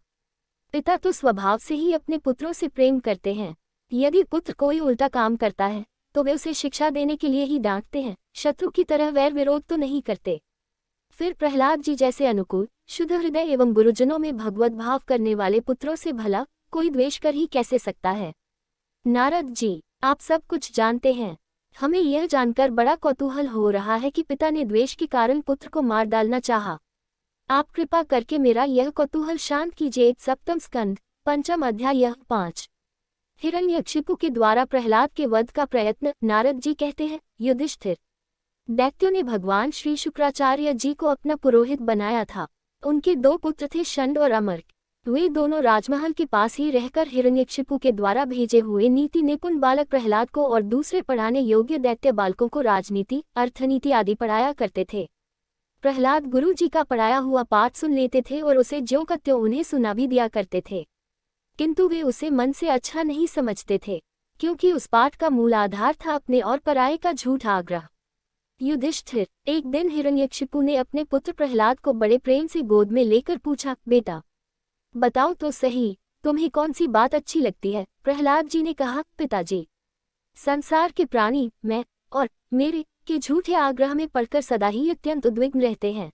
पिता तो स्वभाव से ही अपने पुत्रों से प्रेम करते हैं। यदि पुत्र कोई उल्टा काम करता है तो वे उसे शिक्षा देने के लिए ही डांटते हैं, शत्रु की तरह वैर विरोध तो नहीं करते। फिर प्रहलाद जी जैसे अनुकूल, शुद्ध हृदय एवं गुरुजनों में भगवत भाव करने वाले पुत्रों से भला कोई द्वेष कर ही कैसे सकता है। नारद जी, आप सब कुछ जानते हैं। हमें यह जानकर बड़ा कौतूहल हो रहा है कि पिता ने द्वेष के कारण पुत्र को मार डालना चाहा। आप कृपा करके मेरा यह कौतूहल शांत कीजिए। सप्तम स्कंद, पंचम अध्याय 5। हिरण्यकशिपु के द्वारा प्रहलाद के वध का प्रयत्न। नारद जी कहते हैं, युधिष्ठिर, दैत्यों ने भगवान श्री शुक्राचार्य जी को अपना पुरोहित बनाया था। उनके दो पुत्र थे, शंड और अमर्क। वे दोनों राजमहल के पास ही रहकर हिरण्यकशिपु के द्वारा भेजे हुए नीति निपुण बालक प्रहलाद को और दूसरे पढ़ाने योग्य दैत्य बालकों को राजनीति, अर्थनीति आदि पढ़ाया करते थे। प्रहलाद गुरु जी का पढ़ाया हुआ पाठ सुन लेते थे और उसे ज्यों का त्यों उन्हें सुना भी दिया करते थे, किंतु वे उसे मन से अच्छा नहीं समझते थे, क्योंकि उस पाठ का मूल आधार था अपने और पराये का झूठा आग्रह। युधिष्ठिर, एक दिन हिरण्यकशिपु ने अपने पुत्र प्रहलाद को बड़े प्रेम से गोद में लेकर पूछा, बेटा बताओ तो सही, तुम्हें कौन सी बात अच्छी लगती है? प्रहलाद जी ने कहा, पिताजी, संसार के प्राणी मैं और मेरे के झूठे आग्रह में पड़कर सदा ही अत्यंत उद्विग्न रहते हैं।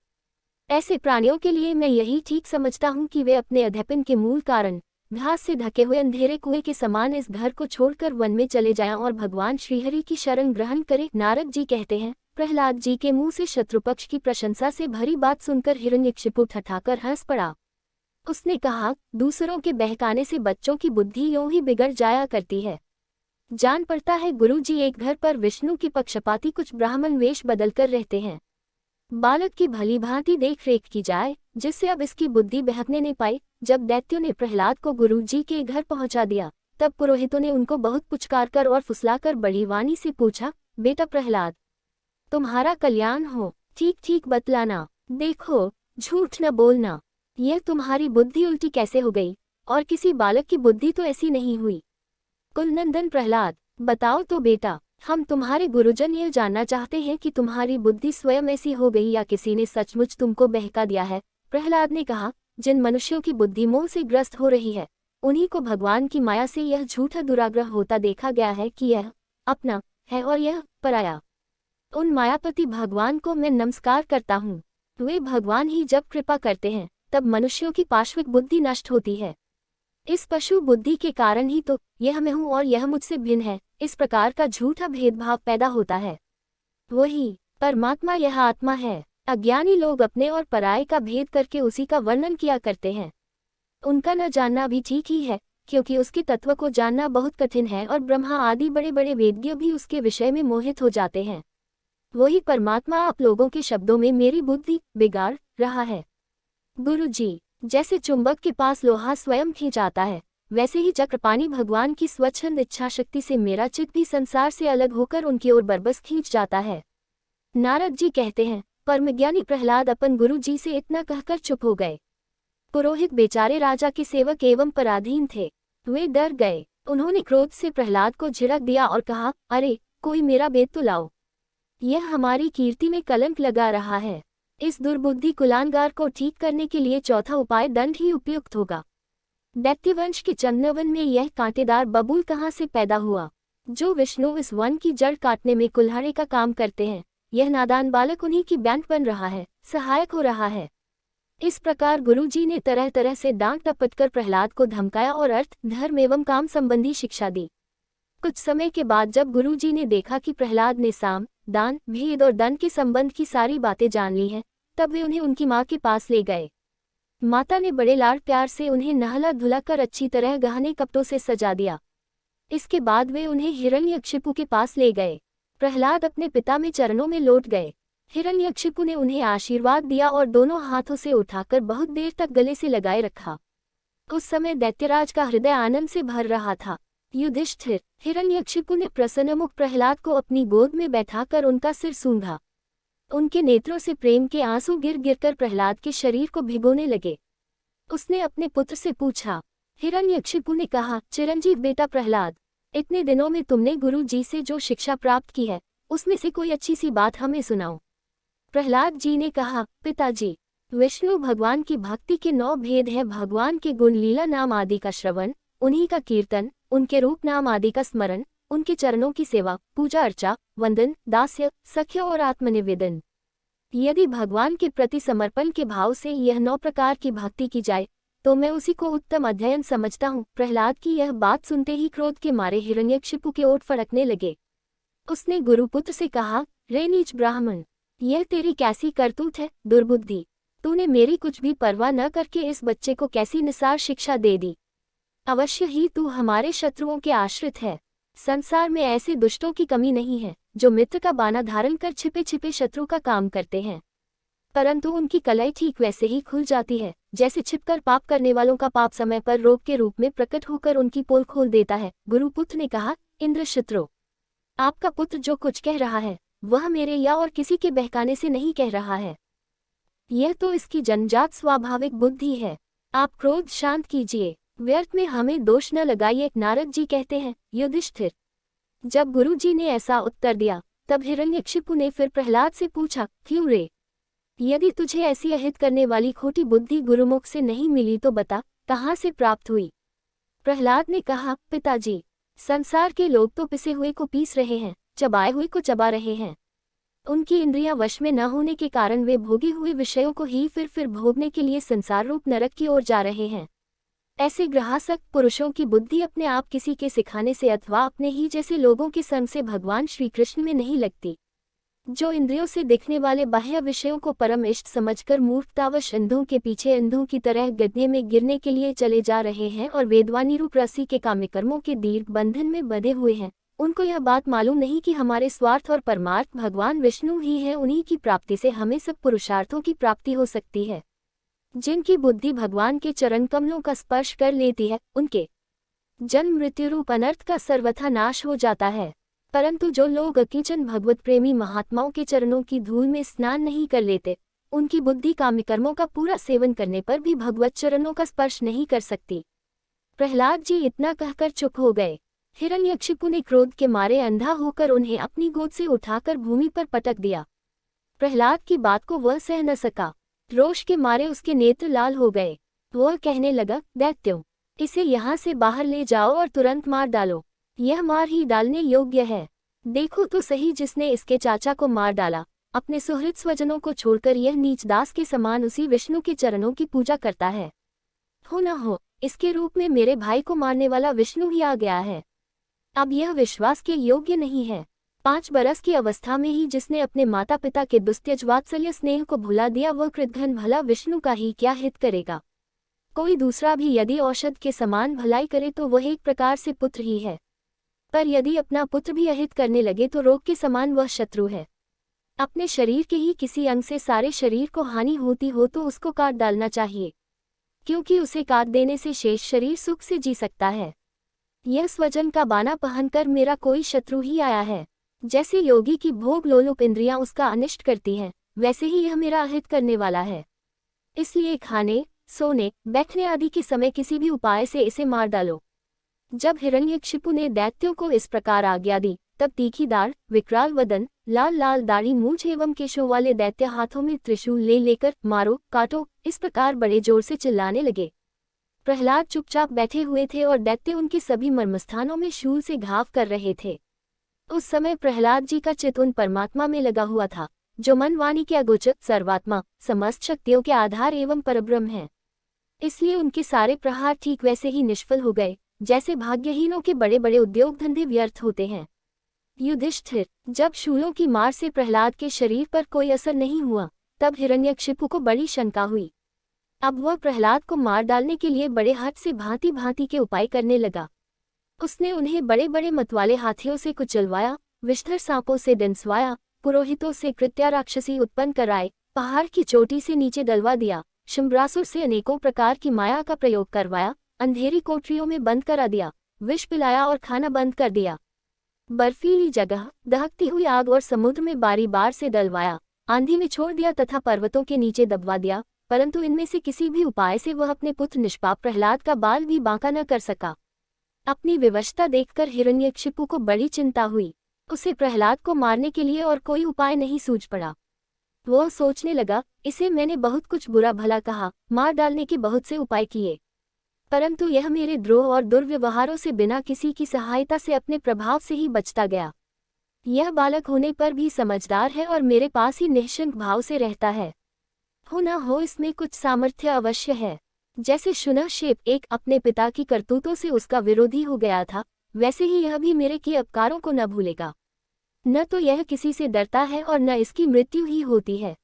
ऐसे प्राणियों के लिए मैं यही ठीक समझता हूँ कि वे अपने अध्यपन के मूल कारण घास से ढके हुए अंधेरे कुएं के समान इस घर को छोड़कर वन में चले जाएं और भगवान श्रीहरि की शरण ग्रहण करें। नारद जी कहते हैं, प्रहलाद जी के मुंह से शत्रुपक्ष की प्रशंसा से भरी बात सुनकर हिरण्यकशिपु ठठाकर हंस पड़ा। उसने कहा, दूसरों के बहकाने से बच्चों की बुद्धि यूं ही बिगड़ जाया करती है। जान पड़ता है गुरु जी एक घर पर विष्णु की पक्षपाती कुछ ब्राह्मण वेश बदलकर रहते हैं। बालक की भली भांति देख रेख की जाए, जिससे अब इसकी बुद्धि बहकने नहीं पाई। जब दैत्यों ने प्रहलाद को गुरु जी के घर पहुंचा दिया, तब पुरोहितों ने उनको बहुत पुचकारकर और फुसलाकर बड़ी वाणी से पूछा, बेटा प्रहलाद, तुम्हारा कल्याण हो, ठीक ठीक बतलाना, देखो झूठ न बोलना। यह तुम्हारी बुद्धि उल्टी कैसे हो गई? और किसी बालक की बुद्धि तो ऐसी नहीं हुई। कुलनंदन प्रहलाद, बताओ तो बेटा, हम तुम्हारे गुरुजन यह जानना चाहते हैं कि तुम्हारी बुद्धि स्वयं ऐसी हो गई या किसी ने सचमुच तुमको बहका दिया है। प्रहलाद ने कहा, जिन मनुष्यों की बुद्धि मोह से ग्रस्त हो रही है, उन्हीं को भगवान की माया से यह झूठा दुराग्रह होता देखा गया है कि यह अपना है और यह पराया। उन मायापति भगवान को मैं नमस्कार करता हूँ। वे भगवान ही जब कृपा करते हैं, तब मनुष्यों की पाश्विक बुद्धि नष्ट होती है। इस पशु बुद्धि के कारण ही तो यह मैं हूँ और यह मुझसे भिन्न है, इस प्रकार का झूठा भेदभाव पैदा होता है। वही परमात्मा यह आत्मा है। अज्ञानी लोग अपने और पराये का भेद करके उसी का वर्णन किया करते हैं। उनका न जानना भी ठीक ही है, क्योंकि उसके तत्व को जानना बहुत कठिन है और ब्रह्मा आदि बड़े बड़े वेद्य भी उसके विषय में मोहित हो जाते हैं। वही परमात्मा आप लोगों के शब्दों में मेरी बुद्धि बिगाड़ रहा है। गुरु जी, जैसे चुंबक के पास लोहा स्वयं खींच आता है, वैसे ही चक्रपाणी भगवान की स्वच्छंद इच्छा शक्ति से मेरा चित्त भी संसार से अलग होकर उनकी ओर बरबस खींच जाता है। नारद जी कहते हैं, परमज्ञानी प्रहलाद अपन गुरु जी से इतना कहकर चुप हो गए। पुरोहित बेचारे राजा के सेवक एवं पराधीन थे, वे डर गए। उन्होंने क्रोध से प्रहलाद को झिड़क दिया और कहा, अरे कोई मेरा वेद तो लाओ, यह हमारी कीर्ति में कलंक लगा रहा है। इस दुर्बुद्धि कुलांगार को ठीक करने के लिए चौथा उपाय दंड ही उपयुक्त होगा। दैत्यवंश के चंदनवन में यह कांटेदार बबूल कहाँ से पैदा हुआ? जो विष्णु इस वन की जड़ काटने में कुल्हाड़े का काम करते हैं, यह नादान बालक उन्हीं की बैंक बन रहा है, सहायक हो रहा है। इस प्रकार गुरुजी ने तरह तरह से डांट टपटकर प्रहलाद को धमकाया और अर्थ, धर्म एवं काम संबंधी शिक्षा दी। कुछ समय के बाद जब गुरुजी ने देखा कि प्रहलाद ने साम, दान, भेद और दंड के संबंध की सारी बातें जान ली हैं, तब वे उन्हें उनकी माँ के पास ले गए। माता ने बड़े लाड प्यार से उन्हें नहला धुला कर अच्छी तरह गहने कपड़ों से सजा दिया। इसके बाद वे उन्हें हिरण्यकशिपु के पास ले गए। प्रहलाद अपने पिता में चरणों में लौट गए। हिरण्यकशिपु ने उन्हें आशीर्वाद दिया और दोनों हाथों से उठाकर बहुत देर तक गले से लगाए रखा। उस समय दैत्यराज का हृदय आनंद से भर रहा था। युधिष्ठिर, हिरण्यकशिपु ने प्रसन्नमुख प्रहलाद को अपनी गोद में बैठाकर उनका सिर सूंघा। उनके नेत्रों से प्रेम के आंसू गिर गिरकर प्रहलाद के शरीर को भिगोने लगे। उसने अपने पुत्र से पूछा। हिरण्यकशिपु ने कहा, चिरंजीव बेटा प्रहलाद, इतने दिनों में तुमने गुरु जी से जो शिक्षा प्राप्त की है, उसमें से कोई अच्छी सी बात हमें सुनाओ। प्रहलाद जी ने कहा, पिताजी, विष्णु भगवान की भक्ति के 9 भेद है। भगवान के गुण लीला नाम आदि का श्रवण, उन्हीं का कीर्तन, उनके रूप नाम आदि का स्मरण, उनके चरणों की सेवा, पूजा अर्चा, वंदन, दास्य, सख्य और आत्मनिवेदन। यदि भगवान के प्रति समर्पण के भाव से यह 9 प्रकार की भक्ति की जाए, तो मैं उसी को उत्तम अध्ययन समझता हूँ। प्रहलाद की यह बात सुनते ही क्रोध के मारे हिरण्यकशिपु के ओठ फड़कने लगे। उसने गुरुपुत्र से कहा, रे नीच ब्राह्मण, यह तेरी कैसी करतूत है, दुर्बुद्धि! तूने मेरी कुछ भी परवाह न करके इस बच्चे को कैसी निसार शिक्षा दे दी। अवश्य ही तू हमारे शत्रुओं के आश्रित है। संसार में ऐसे दुष्टों की कमी नहीं है जो मित्र का बाना धारण कर छिपे छिपे शत्रु का काम करते हैं, परंतु उनकी कलाई ठीक वैसे ही खुल जाती है जैसे छिपकर पाप करने वालों का पाप समय पर रोग के रूप में प्रकट होकर उनकी पोल खोल देता है। गुरुपुत्र ने कहा, इंद्रशित्रो, आपका पुत्र जो कुछ कह रहा है वह मेरे या और किसी के बहकाने से नहीं कह रहा है, यह तो इसकी जन्मजात स्वाभाविक बुद्धि है। आप क्रोध शांत कीजिए, व्यर्थ में हमें दोष न लगाइए। नारद जी कहते हैं, युधिष्ठिर, जब गुरु जी ने ऐसा उत्तर दिया तब हिरण्यकशिपु ने फिर प्रहलाद से पूछा, क्यों रे? यदि तुझे ऐसी अहित करने वाली खोटी बुद्धि गुरुमुख से नहीं मिली तो बता, कहाँ से प्राप्त हुई? प्रहलाद ने कहा, पिताजी, संसार के लोग तो पिसे हुए को पीस रहे हैं, चबाए हुए को चबा रहे हैं। उनकी इंद्रियां वश में न होने के कारण वे भोगे हुए विषयों को ही फिर भोगने के लिए संसार रूप नरक की ओर जा रहे हैं। ऐसे ग्रहासक्त पुरुषों की बुद्धि अपने आप किसी के सिखाने से अथवा अपने ही जैसे लोगों के संग से भगवान श्री कृष्ण में नहीं लगती। जो इंद्रियों से दिखने वाले बाह्य विषयों को परम इष्ट समझकर मूर्खतावश अंधों के पीछे अंधों की तरह गड्ढे में गिरने के लिए चले जा रहे हैं और वेदवानी रूप रस्सी के काम्यकर्मों के दीर्घ बंधन में बंधे हुए हैं, उनको यह बात मालूम नहीं कि हमारे स्वार्थ और परमार्थ भगवान विष्णु ही हैं। उन्हीं की प्राप्ति से हमें सब पुरुषार्थों की प्राप्ति हो सकती है। जिनकी बुद्धि भगवान के चरण कमलों का स्पर्श कर लेती है, उनके जन्म मृत्यु रूप अनर्थ का सर्वथा नाश हो जाता है। परंतु जो लोग अकिंचन भगवत प्रेमी महात्माओं के चरणों की धूल में स्नान नहीं कर लेते, उनकी बुद्धि काम्यकर्मों का पूरा सेवन करने पर भी भगवत चरणों का स्पर्श नहीं कर सकती। प्रहलाद जी इतना कहकर चुप हो गए। हिरण्यकशिपु ने क्रोध के मारे अंधा होकर उन्हें अपनी गोद से उठाकर भूमि पर पटक दिया। प्रहलाद की बात को वह सह न सका, रोष के मारे उसके नेत्र लाल हो गए। वह कहने लगा, दैत्यों, इसे यहाँ से बाहर ले जाओ और तुरंत मार डालो। यह मार ही डालने योग्य है। देखो तो सही, जिसने इसके चाचा को मार डाला, अपने सुहृद स्वजनों को छोड़कर यह नीच दास के समान उसी विष्णु के चरणों की पूजा करता है। हो न हो, इसके रूप में मेरे भाई को मारने वाला विष्णु ही आ गया है। अब यह विश्वास के योग्य नहीं है। 5 बरस की अवस्था में ही जिसने अपने माता पिता के दुस्त्यज वात्सल्य स्नेह को भुला दिया, वह कृतघ्न भला विष्णु का ही क्या हित करेगा? कोई दूसरा भी यदि औषध के समान भलाई करे तो वह एक प्रकार से पुत्र ही है, पर यदि अपना पुत्र भी अहित करने लगे तो रोग के समान वह शत्रु है। अपने शरीर के ही किसी अंग से सारे शरीर को हानि होती हो तो उसको काट डालना चाहिए, क्योंकि उसे काट देने से शेष शरीर सुख से जी सकता है। यह स्वजन का बाना पहनकर मेरा कोई शत्रु ही आया है। जैसे योगी की भोग लोलुप इंद्रियां उसका अनिष्ट करती हैं, वैसे ही यह मेरा अहित करने वाला है। इसलिए खाने, सोने, बैठने आदि के समय किसी भी उपाय से इसे मार डालो। जब हिरण्यकशिपु ने दैत्यों को इस प्रकार आज्ञा दी, तब तीखी दाढ़, विकराल वदन, लाल लाल दाढ़ी मूंछ एवं केशों वाले दैत्य हाथों में त्रिशूल ले लेकर मारो, काटो, इस प्रकार बड़े जोर से चिल्लाने लगे। प्रहलाद चुपचाप बैठे हुए थे और दैत्य उनके सभी मर्मस्थानों में शूल से घाव कर रहे थे। उस समय प्रहलाद जी का चित्त उन परमात्मा में लगा हुआ था, जो मन वाणी के अगोचर सर्वात्मा, समस्त शक्तियों के आधार एवं परब्रह्म है। इसलिए उनके सारे प्रहार ठीक वैसे ही निष्फल हो गए, जैसे भाग्यहीनों के बड़े बड़े उद्योग धंधे व्यर्थ होते हैं। युधिष्ठिर, जब शूलों की मार से प्रहलाद के शरीर पर कोई असर नहीं हुआ, तब हिरण्यकशिपु को बड़ी शंका हुई। अब वह प्रहलाद को मार डालने के लिए बड़े हठ से भांति भांति के उपाय करने लगा। उसने उन्हें बड़े बड़े मतवाले हाथियों से कुचलवाया, विषधर सांपों से डंसवाया, पुरोहितों से कृत्या राक्षसी उत्पन्न कराए, पहाड़ की चोटी से नीचे डलवा दिया, शुम्भ्रासुर से अनेकों प्रकार की माया का प्रयोग करवाया, अंधेरी कोठरियों में बंद करा दिया, विष पिलाया और खाना बंद कर दिया, बर्फीली जगह, दहकती हुई आग और समुद्र में बारी बार से डलवाया, आंधी में छोड़ दिया तथा पर्वतों के नीचे दबवा दिया, परंतु इनमें से किसी भी उपाय से वह अपने पुत्र निष्पाप प्रहलाद का बाल भी बांका न कर सका। अपनी विवशता देखकर हिरण्यकशिपु को बड़ी चिंता हुई। उसे प्रहलाद को मारने के लिए और कोई उपाय नहीं सूझ पड़ा। वह सोचने लगा, इसे मैंने बहुत कुछ बुरा भला कहा, मार डालने के बहुत से उपाय किए, परंतु यह मेरे द्रोह और दुर्व्यवहारों से बिना किसी की सहायता से अपने प्रभाव से ही बचता गया। यह बालक होने पर भी समझदार है और मेरे पास ही निःशंक भाव से रहता है। हो न हो इसमें कुछ सामर्थ्य अवश्य है। जैसे शुनशेप एक अपने पिता की करतूतों से उसका विरोधी हो गया था, वैसे ही यह भी मेरे किए अपकारों को न भूलेगा। न तो यह किसी से डरता है और न इसकी मृत्यु ही होती है।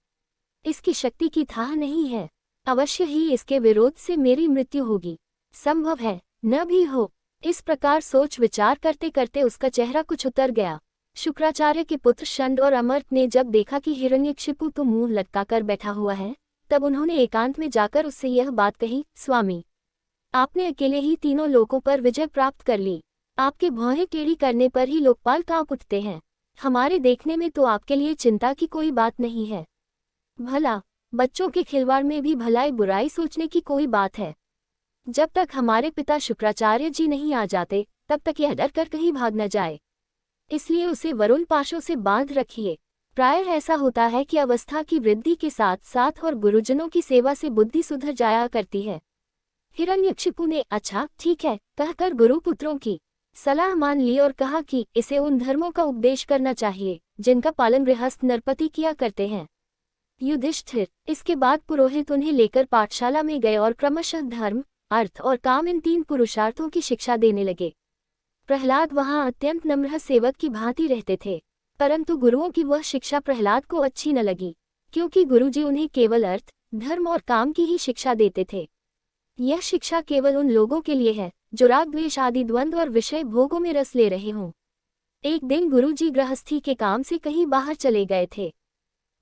इसकी शक्ति की थाह नहीं है, अवश्य ही इसके विरोध से मेरी मृत्यु होगी। संभव है न भी हो। इस प्रकार सोच विचार करते करते उसका चेहरा कुछ उतर गया। शुक्राचार्य के पुत्र शंड और अमर्त ने जब देखा कि हिरण्यकशिपु तो मुंह लटकाकर बैठा हुआ है, तब उन्होंने एकांत में जाकर उससे यह बात कही, स्वामी, आपने अकेले ही तीनों लोकों पर विजय प्राप्त कर ली। आपके भौहें टेढ़ी करने पर ही लोकपाल कांप उठते हैं। हमारे देखने में तो आपके लिए चिंता की कोई बात नहीं है। भला बच्चों के खिलवाड़ में भी भलाई बुराई सोचने की कोई बात है। जब तक हमारे पिता शुक्राचार्य जी नहीं आ जाते, तब तक यह डर कर कहीं भाग न जाए। इसलिए उसे वरुण पाशों से बांध रखिए। प्रायः ऐसा होता है कि अवस्था की वृद्धि के साथ साथ और गुरुजनों की सेवा से बुद्धि सुधर जाया करती है। हिरण्यकशिपु ने अच्छा ठीक है कहकर गुरुपुत्रों की सलाह मान ली और कहा कि इसे उन धर्मों का उपदेश करना चाहिए जिनका पालन गृहस्थ नरपति किया करते हैं। युधिष्ठिर। इसके बाद पुरोहित उन्हें लेकर पाठशाला में गए और क्रमशः धर्म, अर्थ और काम इन 3 पुरुषार्थों की शिक्षा देने लगे। प्रहलाद वहां अत्यंत नम्र सेवक की भांति रहते थे, परंतु गुरुओं की वह शिक्षा प्रहलाद को अच्छी न लगी, क्योंकि गुरुजी उन्हें केवल अर्थ, धर्म और काम की ही शिक्षा देते थे। यह शिक्षा केवल उन लोगों के लिए है जो राग द्वेष आदि द्वंद्व और विषय भोगों में रस ले रहे हों। एक दिन गुरुजी गृहस्थी के काम से कहीं बाहर चले गए थे।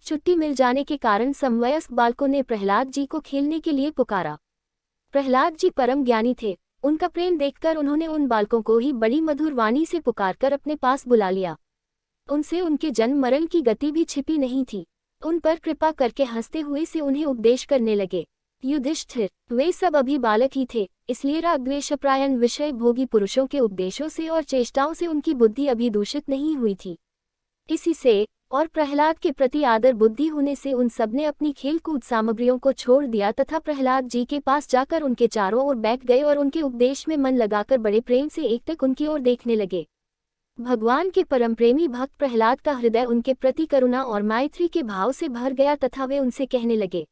छुट्टी मिल जाने के कारण समवयस्क बालकों ने प्रहलाद जी को खेलने के लिए पुकारा। प्रहलाद जी परम ज्ञानी थे, उनका प्रेम देखकर उन्होंने उन बालकों को ही बड़ी मधुर वाणी से पुकारकर अपने पास बुला लिया। उनसे उनके जन्म मरण की गति भी छिपी नहीं थी। उन पर कृपा करके हंसते हुए से उन्हें उपदेश करने लगे। युधिष्ठिर। वे सब अभी बालक ही थे, इसलिए राग द्वेषपरायण विषय भोगी पुरुषों के उपदेशों से और चेष्टाओं से उनकी बुद्धि अभी दूषित नहीं हुई थी। इसी से और प्रहलाद के प्रति आदर बुद्धि होने से उन सबने अपनी खेलकूद सामग्रियों को छोड़ दिया तथा प्रहलाद जी के पास जाकर उनके चारों ओर बैठ गए और उनके उपदेश में मन लगाकर बड़े प्रेम से एकटक उनकी ओर देखने लगे। भगवान के परम प्रेमी भक्त प्रहलाद का हृदय उनके प्रति करुणा और मैत्री के भाव से भर गया तथा वे उनसे कहने लगे,